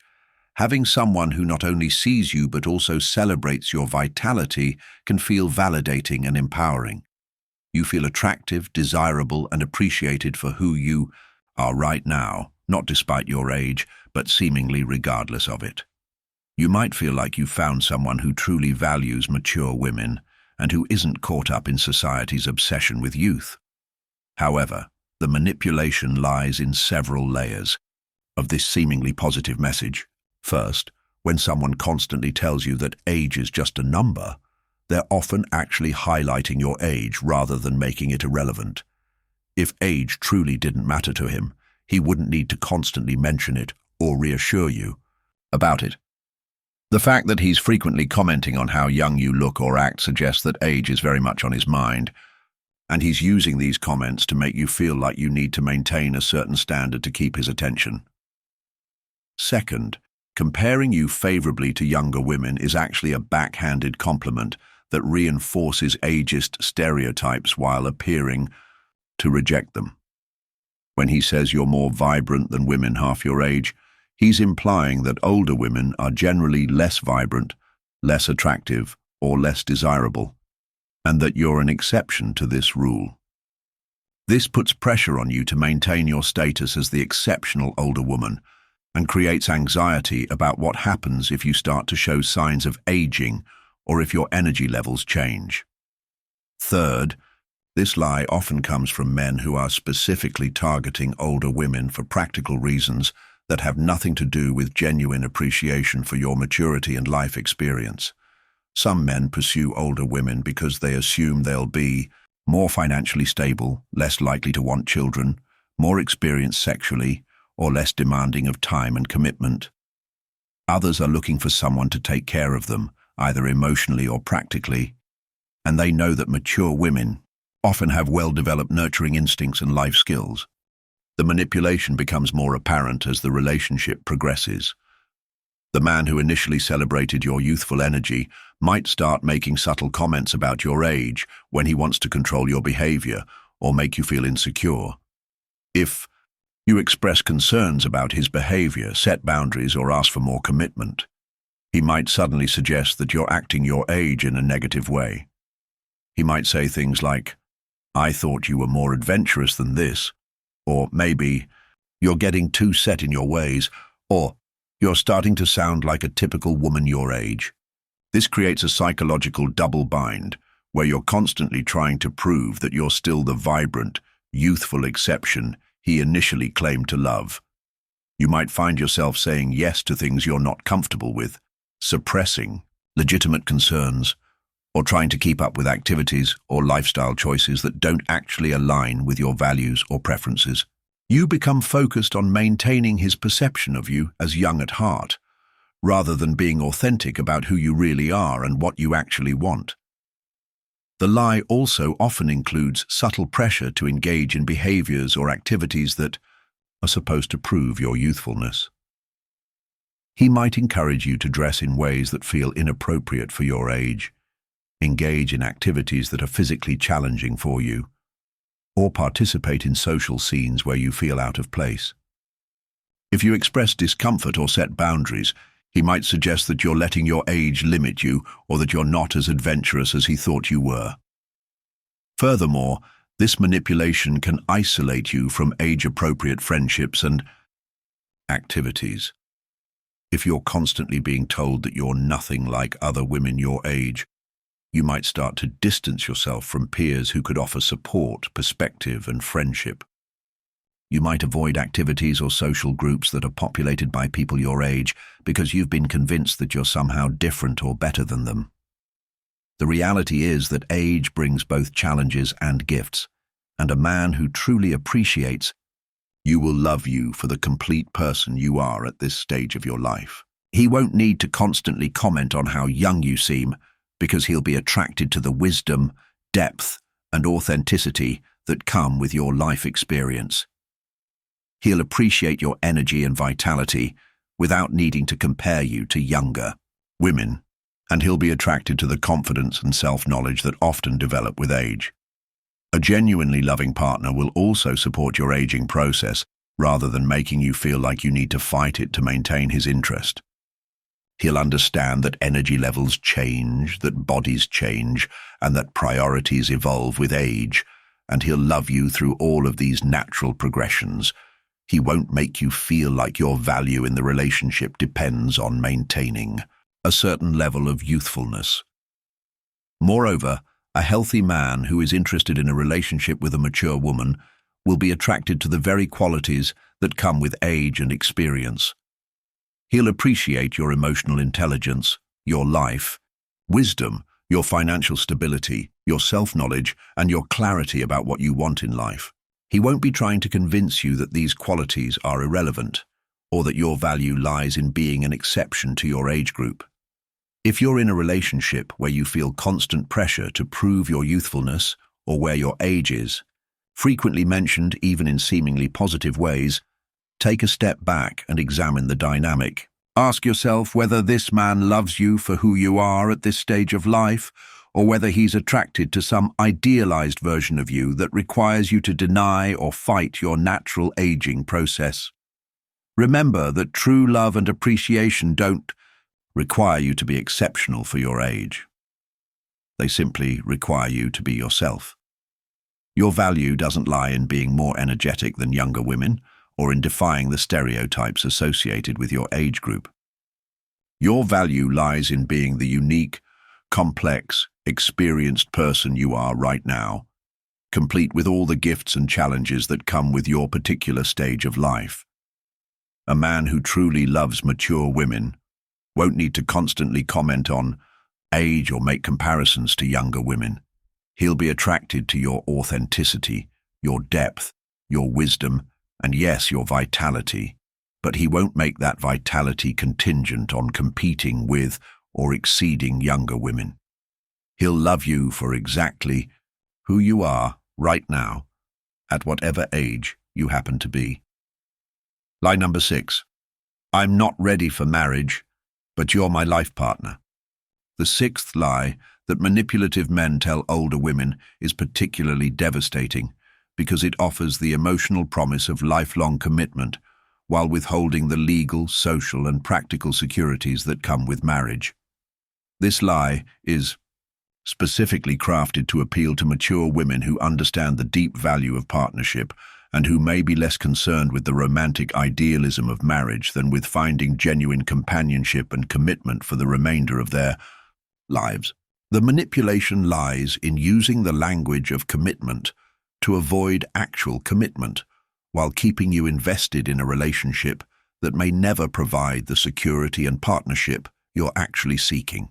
having someone who not only sees you but also celebrates your vitality can feel validating and empowering. You feel attractive, desirable, and appreciated for who you are right now, not despite your age, but seemingly regardless of it. You might feel like you've found someone who truly values mature women and who isn't caught up in society's obsession with youth. However, the manipulation lies in several layers of this seemingly positive message. First, when someone constantly tells you that age is just a number, they're often actually highlighting your age rather than making it irrelevant. If age truly didn't matter to him, he wouldn't need to constantly mention it or reassure you about it. The fact that he's frequently commenting on how young you look or act suggests that age is very much on his mind, and he's using these comments to make you feel like you need to maintain a certain standard to keep his attention. Second, comparing you favorably to younger women is actually a backhanded compliment that reinforces ageist stereotypes while appearing to reject them. When he says you're more vibrant than women half your age, he's implying that older women are generally less vibrant, less attractive, or less desirable, and that you're an exception to this rule. This puts pressure on you to maintain your status as the exceptional older woman and creates anxiety about what happens if you start to show signs of aging or if your energy levels change. Third, this lie often comes from men who are specifically targeting older women for practical reasons that have nothing to do with genuine appreciation for your maturity and life experience. Some men pursue older women because they assume they'll be more financially stable, less likely to want children, more experienced sexually, or less demanding of time and commitment. Others are looking for someone to take care of them, either emotionally or practically, and they know that mature women often have well-developed nurturing instincts and life skills. The manipulation becomes more apparent as the relationship progresses. The man who initially celebrated your youthful energy might start making subtle comments about your age when he wants to control your behavior or make you feel insecure. If you express concerns about his behavior, set boundaries, or ask for more commitment, he might suddenly suggest that you're acting your age in a negative way. He might say things like, "I thought you were more adventurous than this," or maybe, "You're getting too set in your ways," or "You're starting to sound like a typical woman your age." This creates a psychological double bind, where you're constantly trying to prove that you're still the vibrant, youthful exception he initially claimed to love. You might find yourself saying yes to things you're not comfortable with, suppressing legitimate concerns, or trying to keep up with activities or lifestyle choices that don't actually align with your values or preferences. You become focused on maintaining his perception of you as young at heart, rather than being authentic about who you really are and what you actually want. The lie also often includes subtle pressure to engage in behaviors or activities that are supposed to prove your youthfulness. He might encourage you to dress in ways that feel inappropriate for your age, engage in activities that are physically challenging for you, or participate in social scenes where you feel out of place. If you express discomfort or set boundaries, he might suggest that you're letting your age limit you or that you're not as adventurous as he thought you were. Furthermore, this manipulation can isolate you from age-appropriate friendships and activities. If you're constantly being told that you're nothing like other women your age, you might start to distance yourself from peers who could offer support, perspective, and friendship. You might avoid activities or social groups that are populated by people your age because you've been convinced that you're somehow different or better than them. The reality is that age brings both challenges and gifts, and a man who truly appreciates you will love you for the complete person you are at this stage of your life. He won't need to constantly comment on how young you seem, because he'll be attracted to the wisdom, depth, and authenticity that come with your life experience. He'll appreciate your energy and vitality without needing to compare you to younger women, and he'll be attracted to the confidence and self-knowledge that often develop with age. A genuinely loving partner will also support your aging process rather than making you feel like you need to fight it to maintain his interest. He'll understand that energy levels change, that bodies change, and that priorities evolve with age, and he'll love you through all of these natural progressions. He won't make you feel like your value in the relationship depends on maintaining a certain level of youthfulness. Moreover, a healthy man who is interested in a relationship with a mature woman will be attracted to the very qualities that come with age and experience. He'll appreciate your emotional intelligence, your life, wisdom, your financial stability, your self-knowledge, and your clarity about what you want in life. He won't be trying to convince you that these qualities are irrelevant, or that your value lies in being an exception to your age group. If you're in a relationship where you feel constant pressure to prove your youthfulness or where your age is, frequently mentioned even in seemingly positive ways, take a step back and examine the dynamic. Ask yourself whether this man loves you for who you are at this stage of life, or whether he's attracted to some idealized version of you that requires you to deny or fight your natural aging process. Remember that true love and appreciation don't require you to be exceptional for your age. They simply require you to be yourself. Your value doesn't lie in being more energetic than younger women or in defying the stereotypes associated with your age group. Your value lies in being the unique, complex, experienced person you are right now, complete with all the gifts and challenges that come with your particular stage of life. A man who truly loves mature women won't need to constantly comment on age or make comparisons to younger women. He'll be attracted to your authenticity, your depth, your wisdom, and yes, your vitality, but he won't make that vitality contingent on competing with or exceeding younger women. He'll love you for exactly who you are right now, at whatever age you happen to be. Lie number 6. I'm not ready for marriage, but you're my life partner. The 6th lie that manipulative men tell older women is particularly devastating because it offers the emotional promise of lifelong commitment while withholding the legal, social, and practical securities that come with marriage. This lie is specifically crafted to appeal to mature women who understand the deep value of partnership and who may be less concerned with the romantic idealism of marriage than with finding genuine companionship and commitment for the remainder of their lives. The manipulation lies in using the language of commitment to avoid actual commitment, while keeping you invested in a relationship that may never provide the security and partnership you're actually seeking.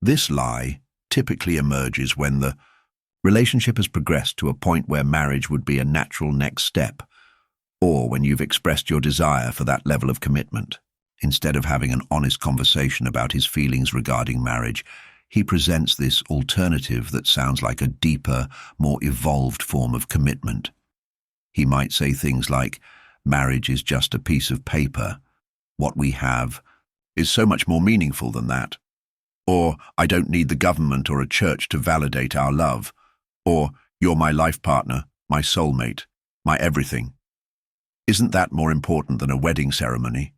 This lie typically emerges when the relationship has progressed to a point where marriage would be a natural next step, or when you've expressed your desire for that level of commitment. Instead of having an honest conversation about his feelings regarding marriage, he presents this alternative that sounds like a deeper, more evolved form of commitment. He might say things like, marriage is just a piece of paper. What we have is so much more meaningful than that. Or, I don't need the government or a church to validate our love. Or, you're my life partner, my soulmate, my everything. Isn't that more important than a wedding ceremony?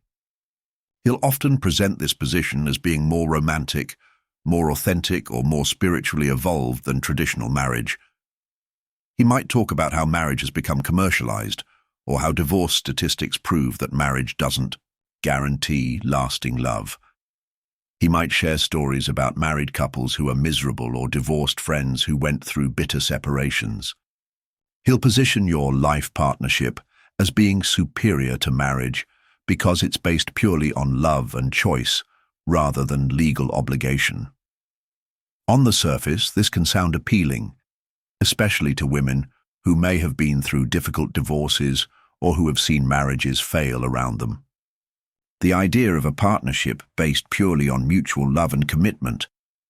He'll often present this position as being more romantic, more authentic, or more spiritually evolved than traditional marriage. He might talk about how marriage has become commercialized, or how divorce statistics prove that marriage doesn't guarantee lasting love. He might share stories about married couples who are miserable or divorced friends who went through bitter separations. He'll position your life partnership as being superior to marriage because it's based purely on love and choice rather than legal obligation. On the surface, this can sound appealing, especially to women who may have been through difficult divorces or who have seen marriages fail around them. The idea of a partnership based purely on mutual love and commitment,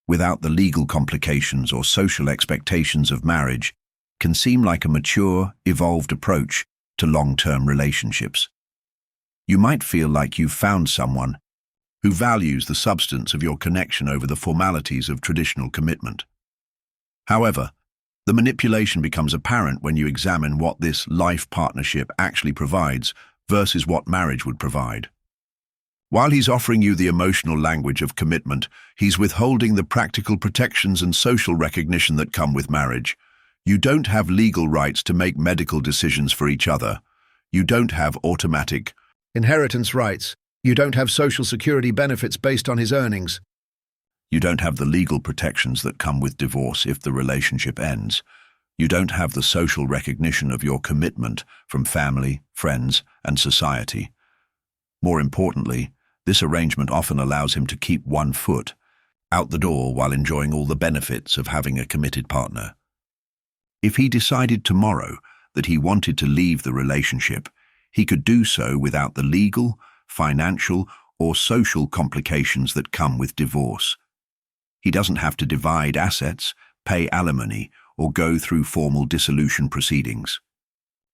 without the legal complications or social expectations of marriage, can seem like a mature, evolved approach to long-term relationships. You might feel like you've found someone who values the substance of your connection over the formalities of traditional commitment. However, the manipulation becomes apparent when you examine what this life partnership actually provides versus what marriage would provide. While he's offering you the emotional language of commitment, he's withholding the practical protections and social recognition that come with marriage. You don't have legal rights to make medical decisions for each other. You don't have automatic inheritance rights. You don't have social security benefits based on his earnings. You don't have the legal protections that come with divorce if the relationship ends. You don't have the social recognition of your commitment from family, friends, and society. More importantly, this arrangement often allows him to keep one foot out the door while enjoying all the benefits of having a committed partner. If he decided tomorrow that he wanted to leave the relationship, he could do so without the legal, financial, or social complications that come with divorce. He doesn't have to divide assets, pay alimony, or go through formal dissolution proceedings.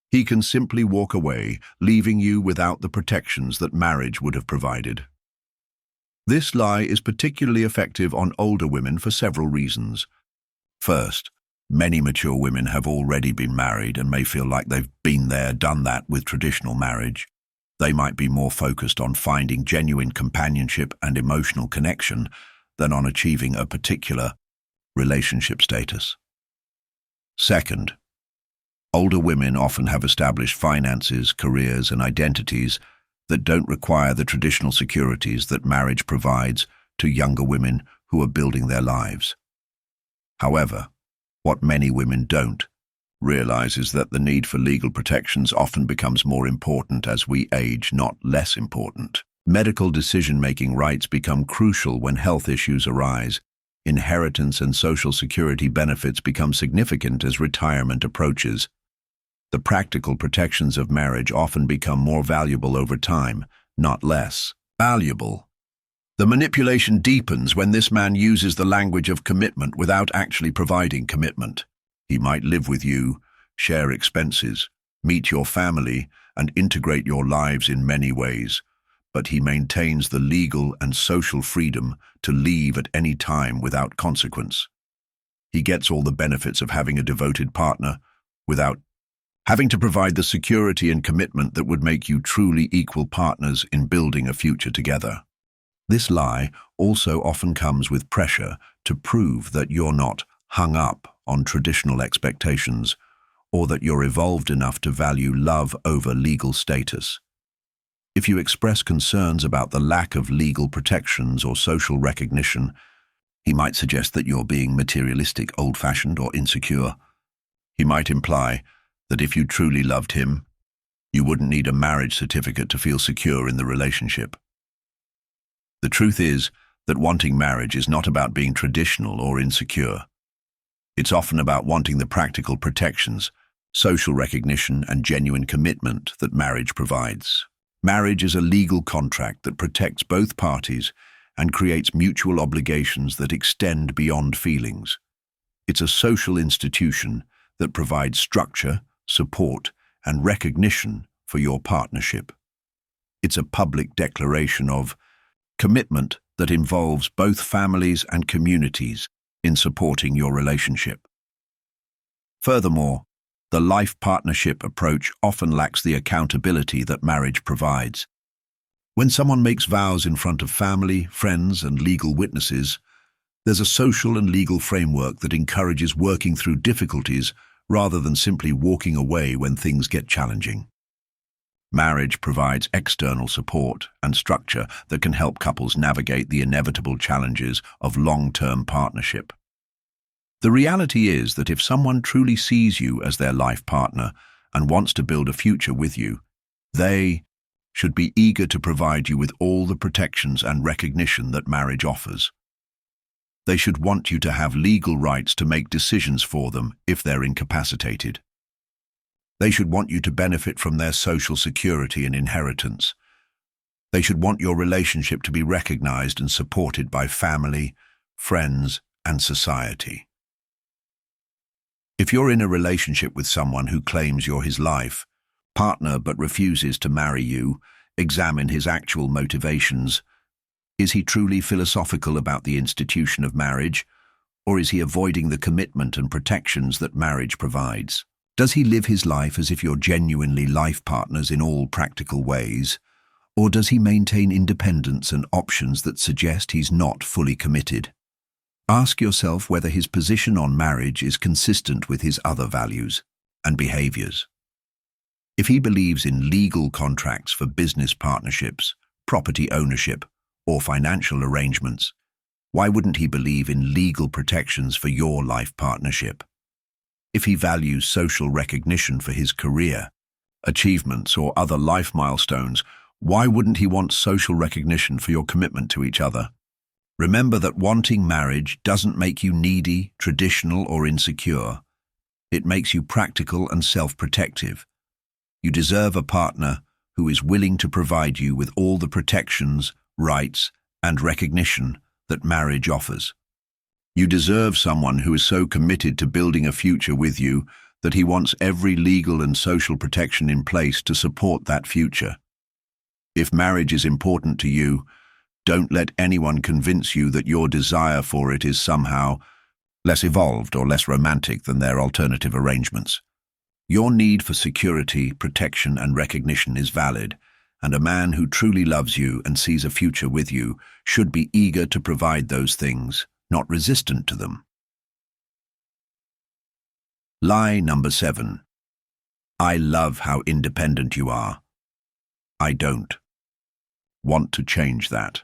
He can simply walk away, leaving you without the protections that marriage would have provided. This lie is particularly effective on older women for several reasons. First, many mature women have already been married and may feel like they've been there, done that with traditional marriage. They might be more focused on finding genuine companionship and emotional connection than on achieving a particular relationship status. Second, older women often have established finances, careers, and identities that don't require the traditional securities that marriage provides to younger women who are building their lives. However, what many women don't realize is that the need for legal protections often becomes more important as we age, not less important. Medical decision-making rights become crucial when health issues arise. Inheritance and social security benefits become significant as retirement approaches. The practical protections of marriage often become more valuable over time, not less valuable. The manipulation deepens when this man uses the language of commitment without actually providing commitment. He might live with you, share expenses, meet your family, and integrate your lives in many ways, but he maintains the legal and social freedom to leave at any time without consequence. He gets all the benefits of having a devoted partner without having to provide the security and commitment that would make you truly equal partners in building a future together. This lie also often comes with pressure to prove that you're not hung up on traditional expectations or that you're evolved enough to value love over legal status. If you express concerns about the lack of legal protections or social recognition, he might suggest that you're being materialistic, old-fashioned, or insecure. He might imply that if you truly loved him, you wouldn't need a marriage certificate to feel secure in the relationship. The truth is that wanting marriage is not about being traditional or insecure. It's often about wanting the practical protections, social recognition, and genuine commitment that marriage provides. Marriage is a legal contract that protects both parties and creates mutual obligations that extend beyond feelings. It's a social institution that provides structure, support, and recognition for your partnership. It's a public declaration of commitment that involves both families and communities in supporting your relationship. Furthermore, the life partnership approach often lacks the accountability that marriage provides. When someone makes vows in front of family, friends, and legal witnesses, there's a social and legal framework that encourages working through difficulties rather than simply walking away when things get challenging. Marriage provides external support and structure that can help couples navigate the inevitable challenges of long-term partnership. The reality is that if someone truly sees you as their life partner and wants to build a future with you, they should be eager to provide you with all the protections and recognition that marriage offers. They should want you to have legal rights to make decisions for them if they're incapacitated. They should want you to benefit from their social security and inheritance. They should want your relationship to be recognized and supported by family, friends, and society. If you're in a relationship with someone who claims you're his life, partner but refuses to marry you, examine his actual motivations. Is he truly philosophical about the institution of marriage, or is he avoiding the commitment and protections that marriage provides? Does he live his life as if you're genuinely life partners in all practical ways, or does he maintain independence and options that suggest he's not fully committed? Ask yourself whether his position on marriage is consistent with his other values and behaviors. If he believes in legal contracts for business partnerships, property ownership, or financial arrangements, why wouldn't he believe in legal protections for your life partnership? If he values social recognition for his career, achievements, or other life milestones, why wouldn't he want social recognition for your commitment to each other? Remember that wanting marriage doesn't make you needy, traditional, or insecure. It makes you practical and self-protective. You deserve a partner who is willing to provide you with all the protections, rights, and recognition that marriage offers. You deserve someone who is so committed to building a future with you that he wants every legal and social protection in place to support that future. If marriage is important to you, don't let anyone convince you that your desire for it is somehow less evolved or less romantic than their alternative arrangements. Your need for security, protection, and recognition is valid, and a man who truly loves you and sees a future with you should be eager to provide those things, not resistant to them. Lie number 7. I love how independent you are. I don't. Want to change that.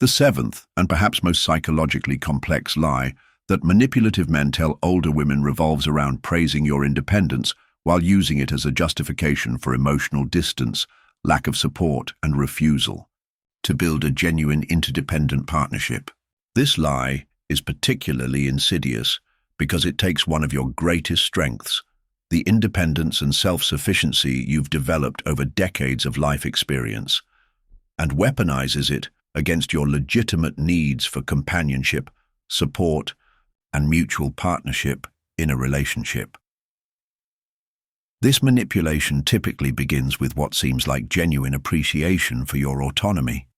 The 7th, and perhaps most psychologically complex lie that manipulative men tell older women revolves around praising your independence while using it as a justification for emotional distance, lack of support, and refusal to build a genuine interdependent partnership. This lie is particularly insidious because it takes one of your greatest strengths, the independence and self-sufficiency you've developed over decades of life experience, and weaponizes it against your legitimate needs for companionship, support, and mutual partnership in a relationship. This manipulation typically begins with what seems like genuine appreciation for your autonomy.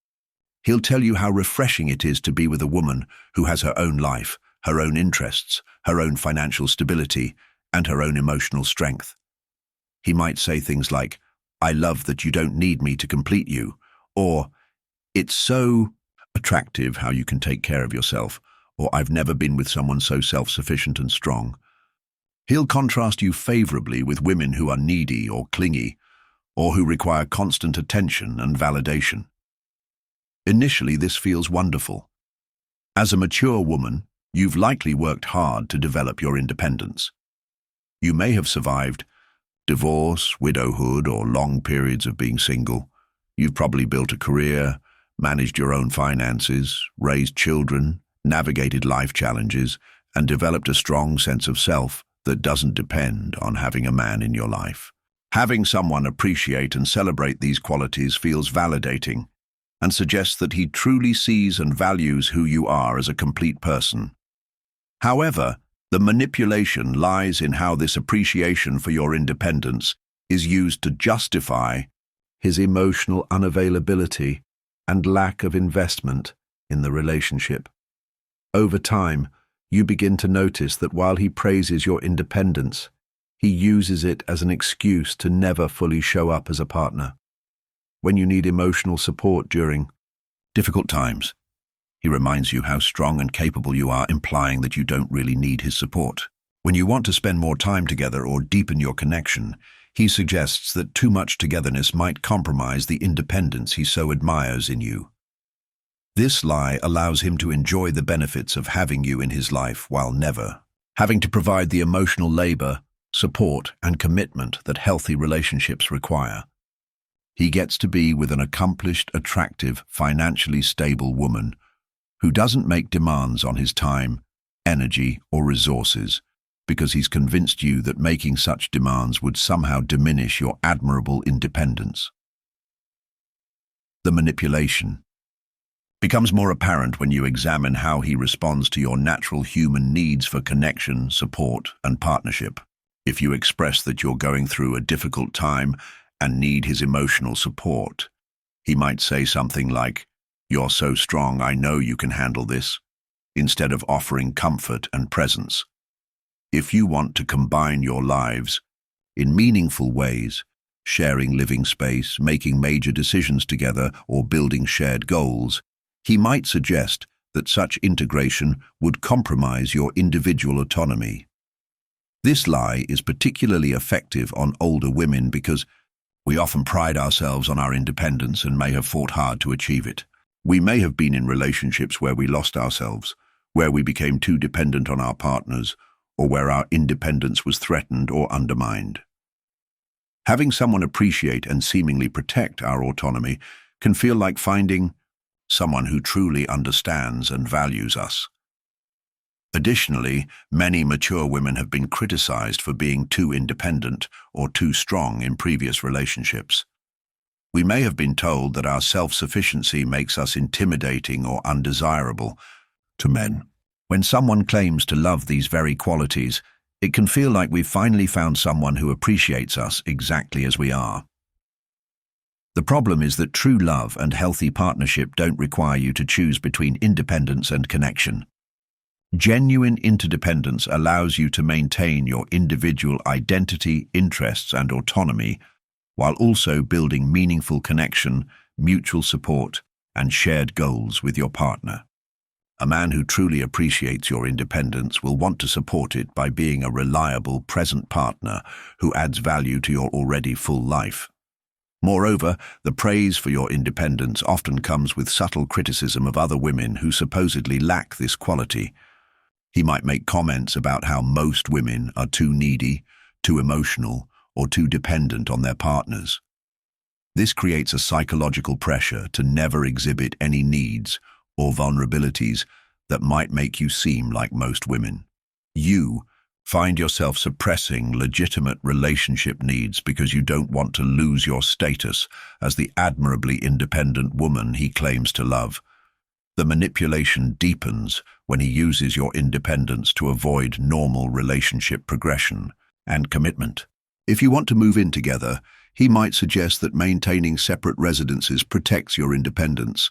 He'll tell you how refreshing it is to be with a woman who has her own life, her own interests, her own financial stability, and her own emotional strength. He might say things like, "I love that you don't need me to complete you," or "It's so attractive how you can take care of yourself," or "I've never been with someone so self-sufficient and strong." He'll contrast you favorably with women who are needy or clingy, or who require constant attention and validation. Initially, this feels wonderful. As a mature woman, you've likely worked hard to develop your independence. You may have survived divorce, widowhood, or long periods of being single. You've probably built a career, managed your own finances, raised children, navigated life challenges, and developed a strong sense of self that doesn't depend on having a man in your life. Having someone appreciate and celebrate these qualities feels validating and suggests that he truly sees and values who you are as a complete person. However, the manipulation lies in how this appreciation for your independence is used to justify his emotional unavailability and lack of investment in the relationship. Over time, you begin to notice that while he praises your independence, he uses it as an excuse to never fully show up as a partner. When you need emotional support during difficult times, he reminds you how strong and capable you are, implying that you don't really need his support. When you want to spend more time together or deepen your connection, he suggests that too much togetherness might compromise the independence he so admires in you. This lie allows him to enjoy the benefits of having you in his life while never having to provide the emotional labor, support, and commitment that healthy relationships require. He gets to be with an accomplished, attractive, financially stable woman who doesn't make demands on his time, energy, or resources because he's convinced you that making such demands would somehow diminish your admirable independence. The manipulation becomes more apparent when you examine how he responds to your natural human needs for connection, support, and partnership. If you express that you're going through a difficult time and need his emotional support, he might say something like, "You're so strong, I know you can handle this," instead of offering comfort and presence. If you want to combine your lives in meaningful ways, sharing living space, making major decisions together, or building shared goals, he might suggest that such integration would compromise your individual autonomy. This lie is particularly effective on older women because we often pride ourselves on our independence and may have fought hard to achieve it. We may have been in relationships where we lost ourselves, where we became too dependent on our partners, or where our independence was threatened or undermined. Having someone appreciate and seemingly protect our autonomy can feel like finding someone who truly understands and values us. Additionally, many mature women have been criticized for being too independent or too strong in previous relationships. We may have been told that our self-sufficiency makes us intimidating or undesirable to men. When someone claims to love these very qualities, it can feel like we've finally found someone who appreciates us exactly as we are. The problem is that true love and healthy partnership don't require you to choose between independence and connection. Genuine interdependence allows you to maintain your individual identity, interests, and autonomy, while also building meaningful connection, mutual support, and shared goals with your partner. A man who truly appreciates your independence will want to support it by being a reliable, present partner who adds value to your already full life. Moreover, the praise for your independence often comes with subtle criticism of other women who supposedly lack this quality. He might make comments about how most women are too needy, too emotional, or too dependent on their partners. This creates a psychological pressure to never exhibit any needs or vulnerabilities that might make you seem like most women. You find yourself suppressing legitimate relationship needs because you don't want to lose your status as the admirably independent woman he claims to love. The manipulation deepens when he uses your independence to avoid normal relationship progression and commitment. If you want to move in together, he might suggest that maintaining separate residences protects your independence.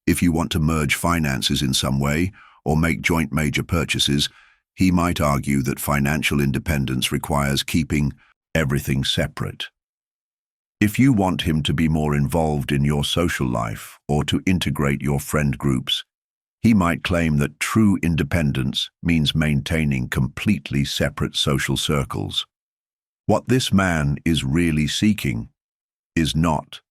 If you want to merge finances in some way or make joint major purchases, he might argue that financial independence requires keeping everything separate. If you want him to be more involved in your social life or to integrate your friend groups, he might claim that true independence means maintaining completely separate social circles. What this man is really seeking is not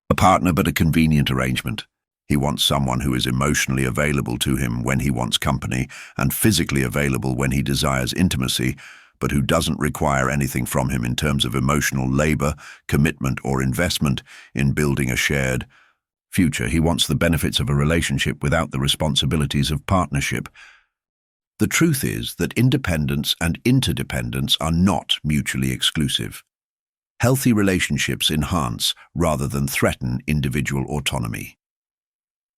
a partner but a convenient arrangement. He wants someone who is emotionally available to him when he wants company and physically available when he desires intimacy, but who doesn't require anything from him in terms of emotional labor, commitment, or investment in building a shared future. He wants the benefits of a relationship without the responsibilities of partnership. The truth is that independence and interdependence are not mutually exclusive. Healthy relationships enhance rather than threaten individual autonomy.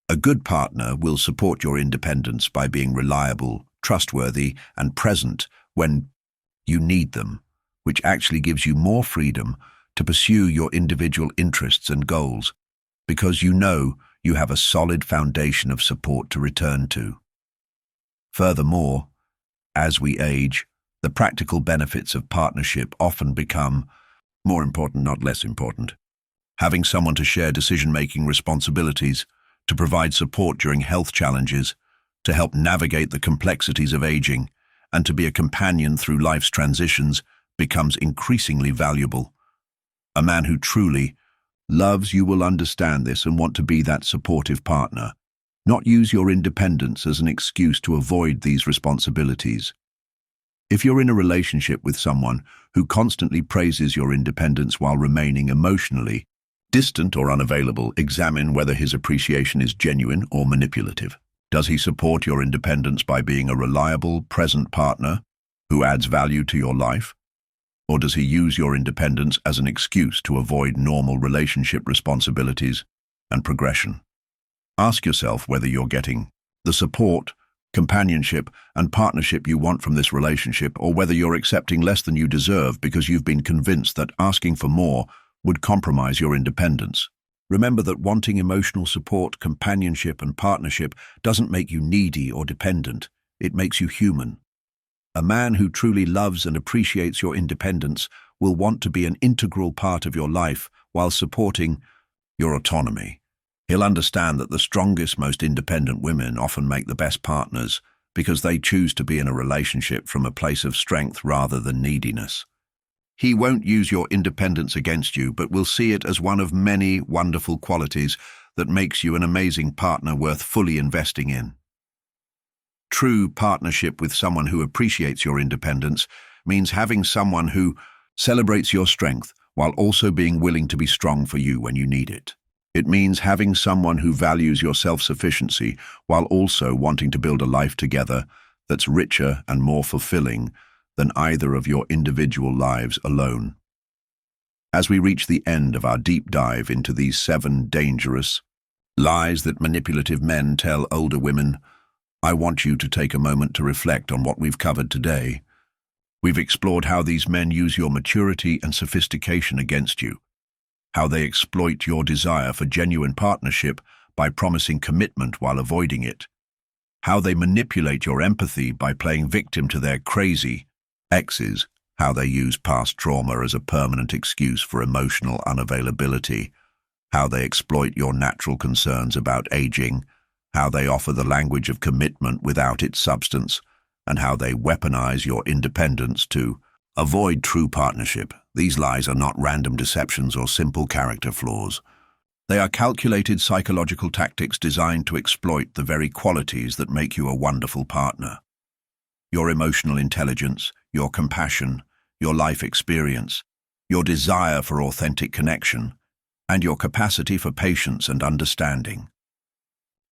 A good partner will support your independence by being reliable, trustworthy, and present when you need them, which actually gives you more freedom to pursue your individual interests and goals, because you know you have a solid foundation of support to return to. Furthermore, as we age, the practical benefits of partnership often become more important, not less important. Having someone to share decision-making responsibilities, to provide support during health challenges, to help navigate the complexities of aging, and to be a companion through life's transitions becomes increasingly valuable. A man who truly loves you will understand this and want to be that supportive partner, not use your independence as an excuse to avoid these responsibilities. If you're in a relationship with someone who constantly praises your independence while remaining emotionally distant or unavailable, examine whether his appreciation is genuine or manipulative. Does he support your independence by being a reliable, present partner who adds value to your life? Or does he use your independence as an excuse to avoid normal relationship responsibilities and progression? Ask yourself whether you're getting the support, companionship, and partnership you want from this relationship, or whether you're accepting less than you deserve because you've been convinced that asking for more would compromise your independence. Remember that wanting emotional support, companionship, and partnership doesn't make you needy or dependent. It makes you human. A man who truly loves and appreciates your independence will want to be an integral part of your life while supporting your autonomy. He'll understand that the strongest, most independent women often make the best partners because they choose to be in a relationship from a place of strength rather than neediness. He won't use your independence against you, but will see it as one of many wonderful qualities that makes you an amazing partner worth fully investing in. True partnership with someone who appreciates your independence means having someone who celebrates your strength while also being willing to be strong for you when you need it. It means having someone who values your self-sufficiency while also wanting to build a life together that's richer and more fulfilling than either of your individual lives alone. As we reach the end of our deep dive into these 7 dangerous lies that manipulative men tell older women, I want you to take a moment to reflect on what we've covered today. We've explored how these men use your maturity and sophistication against you, how they exploit your desire for genuine partnership by promising commitment while avoiding it, how they manipulate your empathy by playing victim to their crazy exes, how they use past trauma as a permanent excuse for emotional unavailability, how they exploit your natural concerns about aging, how they offer the language of commitment without its substance, and how they weaponize your independence to avoid true partnership. These lies are not random deceptions or simple character flaws. They are calculated psychological tactics designed to exploit the very qualities that make you a wonderful partner. Your emotional intelligence, your compassion, your life experience, your desire for authentic connection, and your capacity for patience and understanding.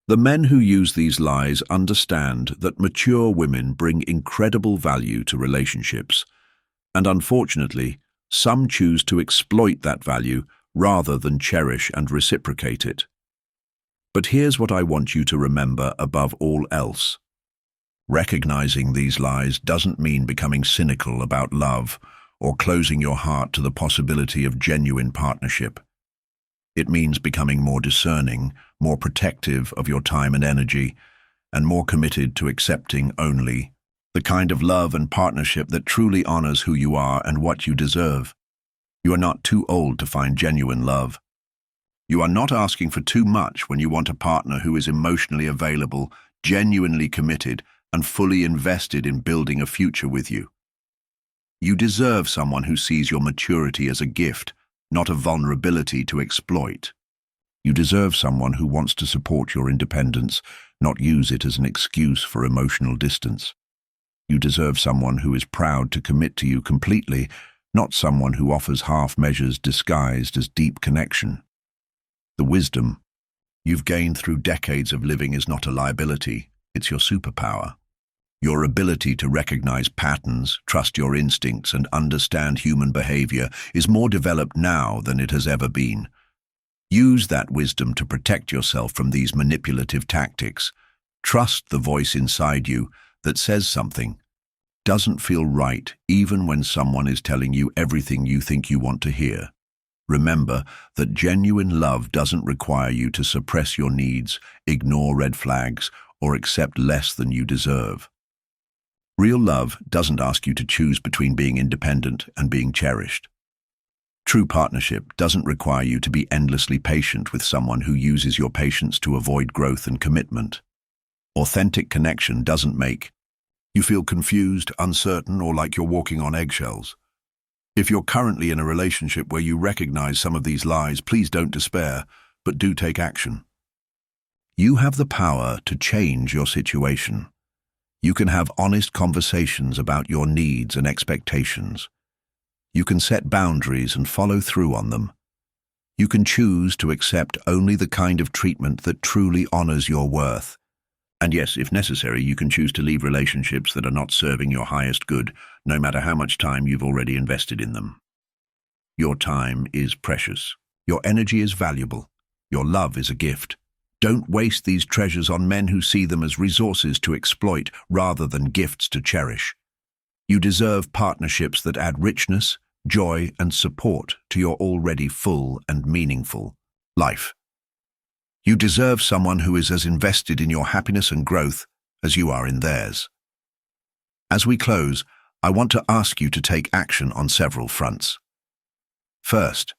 The men who use these lies understand that mature women bring incredible value to relationships, and unfortunately, some choose to exploit that value rather than cherish and reciprocate it. But here's what I want you to remember above all else. Recognizing these lies doesn't mean becoming cynical about love or closing your heart to the possibility of genuine partnership. It means becoming more discerning, more protective of your time and energy, and more committed to accepting only the kind of love and partnership that truly honors who you are and what you deserve. You are not too old to find genuine love. You are not asking for too much when you want a partner who is emotionally available, genuinely committed, and fully invested in building a future with you. You deserve someone who sees your maturity as a gift, not a vulnerability to exploit. You deserve someone who wants to support your independence, not use it as an excuse for emotional distance. You deserve someone who is proud to commit to you completely, not someone who offers half measures disguised as deep connection. The wisdom you've gained through decades of living is not a liability, it's your superpower. Your ability to recognize patterns, trust your instincts, and understand human behavior is more developed now than it has ever been. Use that wisdom to protect yourself from these manipulative tactics. Trust the voice inside you that says something doesn't feel right even when someone is telling you everything you think you want to hear. Remember that genuine love doesn't require you to suppress your needs, ignore red flags, or accept less than you deserve. Real love doesn't ask you to choose between being independent and being cherished. True partnership doesn't require you to be endlessly patient with someone who uses your patience to avoid growth and commitment. Authentic connection doesn't make you feel confused, uncertain, or like you're walking on eggshells. If you're currently in a relationship where you recognize some of these lies, please don't despair, but do take action. You have the power to change your situation. You can have honest conversations about your needs and expectations. You can set boundaries and follow through on them. You can choose to accept only the kind of treatment that truly honors your worth. And yes, if necessary, you can choose to leave relationships that are not serving your highest good, no matter how much time you've already invested in them. Your time is precious. Your energy is valuable. Your love is a gift. Don't waste these treasures on men who see them as resources to exploit rather than gifts to cherish. You deserve partnerships that add richness, joy, and support to your already full and meaningful life. You deserve someone who is as invested in your happiness and growth as you are in theirs. As we close, I want to ask you to take action on several fronts. First,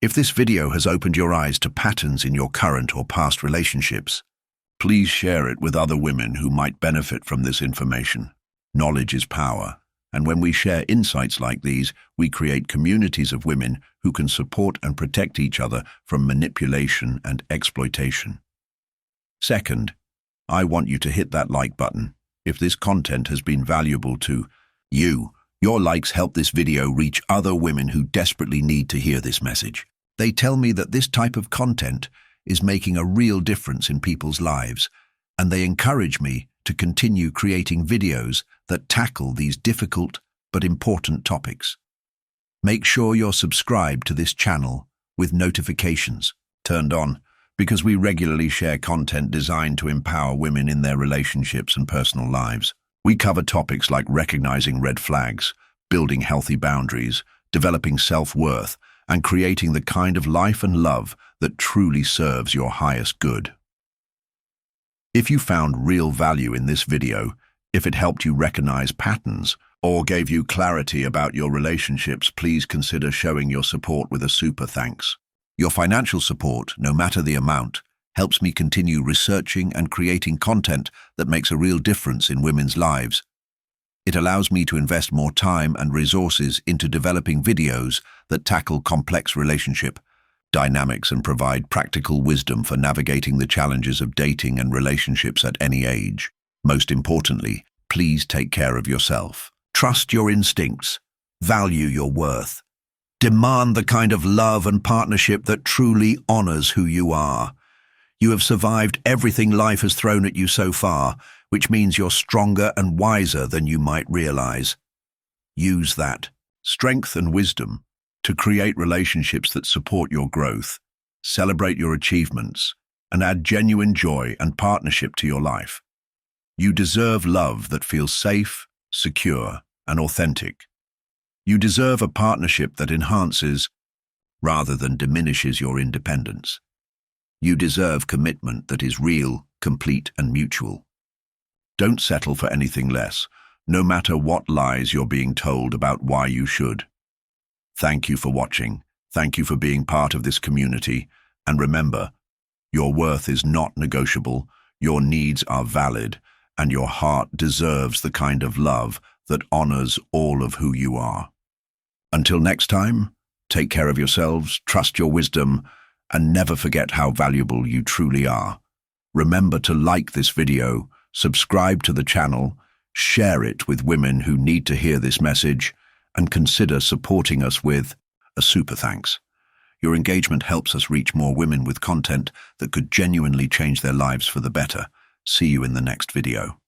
if this video has opened your eyes to patterns in your current or past relationships, please share it with other women who might benefit from this information. Knowledge is power, and when we share insights like these, we create communities of women who can support and protect each other from manipulation and exploitation. Second, I want you to hit that like button if this content has been valuable to you. Your likes help this video reach other women who desperately need to hear this message. They tell me that this type of content is making a real difference in people's lives, and they encourage me to continue creating videos that tackle these difficult but important topics. Make sure you're subscribed to this channel with notifications turned on, because we regularly share content designed to empower women in their relationships and personal lives. We cover topics like recognizing red flags, building healthy boundaries, developing self-worth, and creating the kind of life and love that truly serves your highest good. If you found real value in this video, if it helped you recognize patterns, or gave you clarity about your relationships, please consider showing your support with a super thanks. Your financial support, no matter the amount, helps me continue researching and creating content that makes a real difference in women's lives. It allows me to invest more time and resources into developing videos that tackle complex relationship dynamics and provide practical wisdom for navigating the challenges of dating and relationships at any age. Most importantly, please take care of yourself. Trust your instincts. Value your worth. Demand the kind of love and partnership that truly honors who you are. You have survived everything life has thrown at you so far, which means you're stronger and wiser than you might realize. Use that strength and wisdom to create relationships that support your growth, celebrate your achievements, and add genuine joy and partnership to your life. You deserve love that feels safe, secure, and authentic. You deserve a partnership that enhances rather than diminishes your independence. You deserve commitment that is real, complete, and mutual. Don't settle for anything less, no matter what lies you're being told about why you should. Thank you for watching. Thank you for being part of this community. And remember, your worth is not negotiable, your needs are valid, and your heart deserves the kind of love that honors all of who you are. Until next time, take care of yourselves, trust your wisdom, and never forget how valuable you truly are. Remember to like this video, subscribe to the channel, share it with women who need to hear this message, and consider supporting us with a super thanks. Your engagement helps us reach more women with content that could genuinely change their lives for the better. See you in the next video.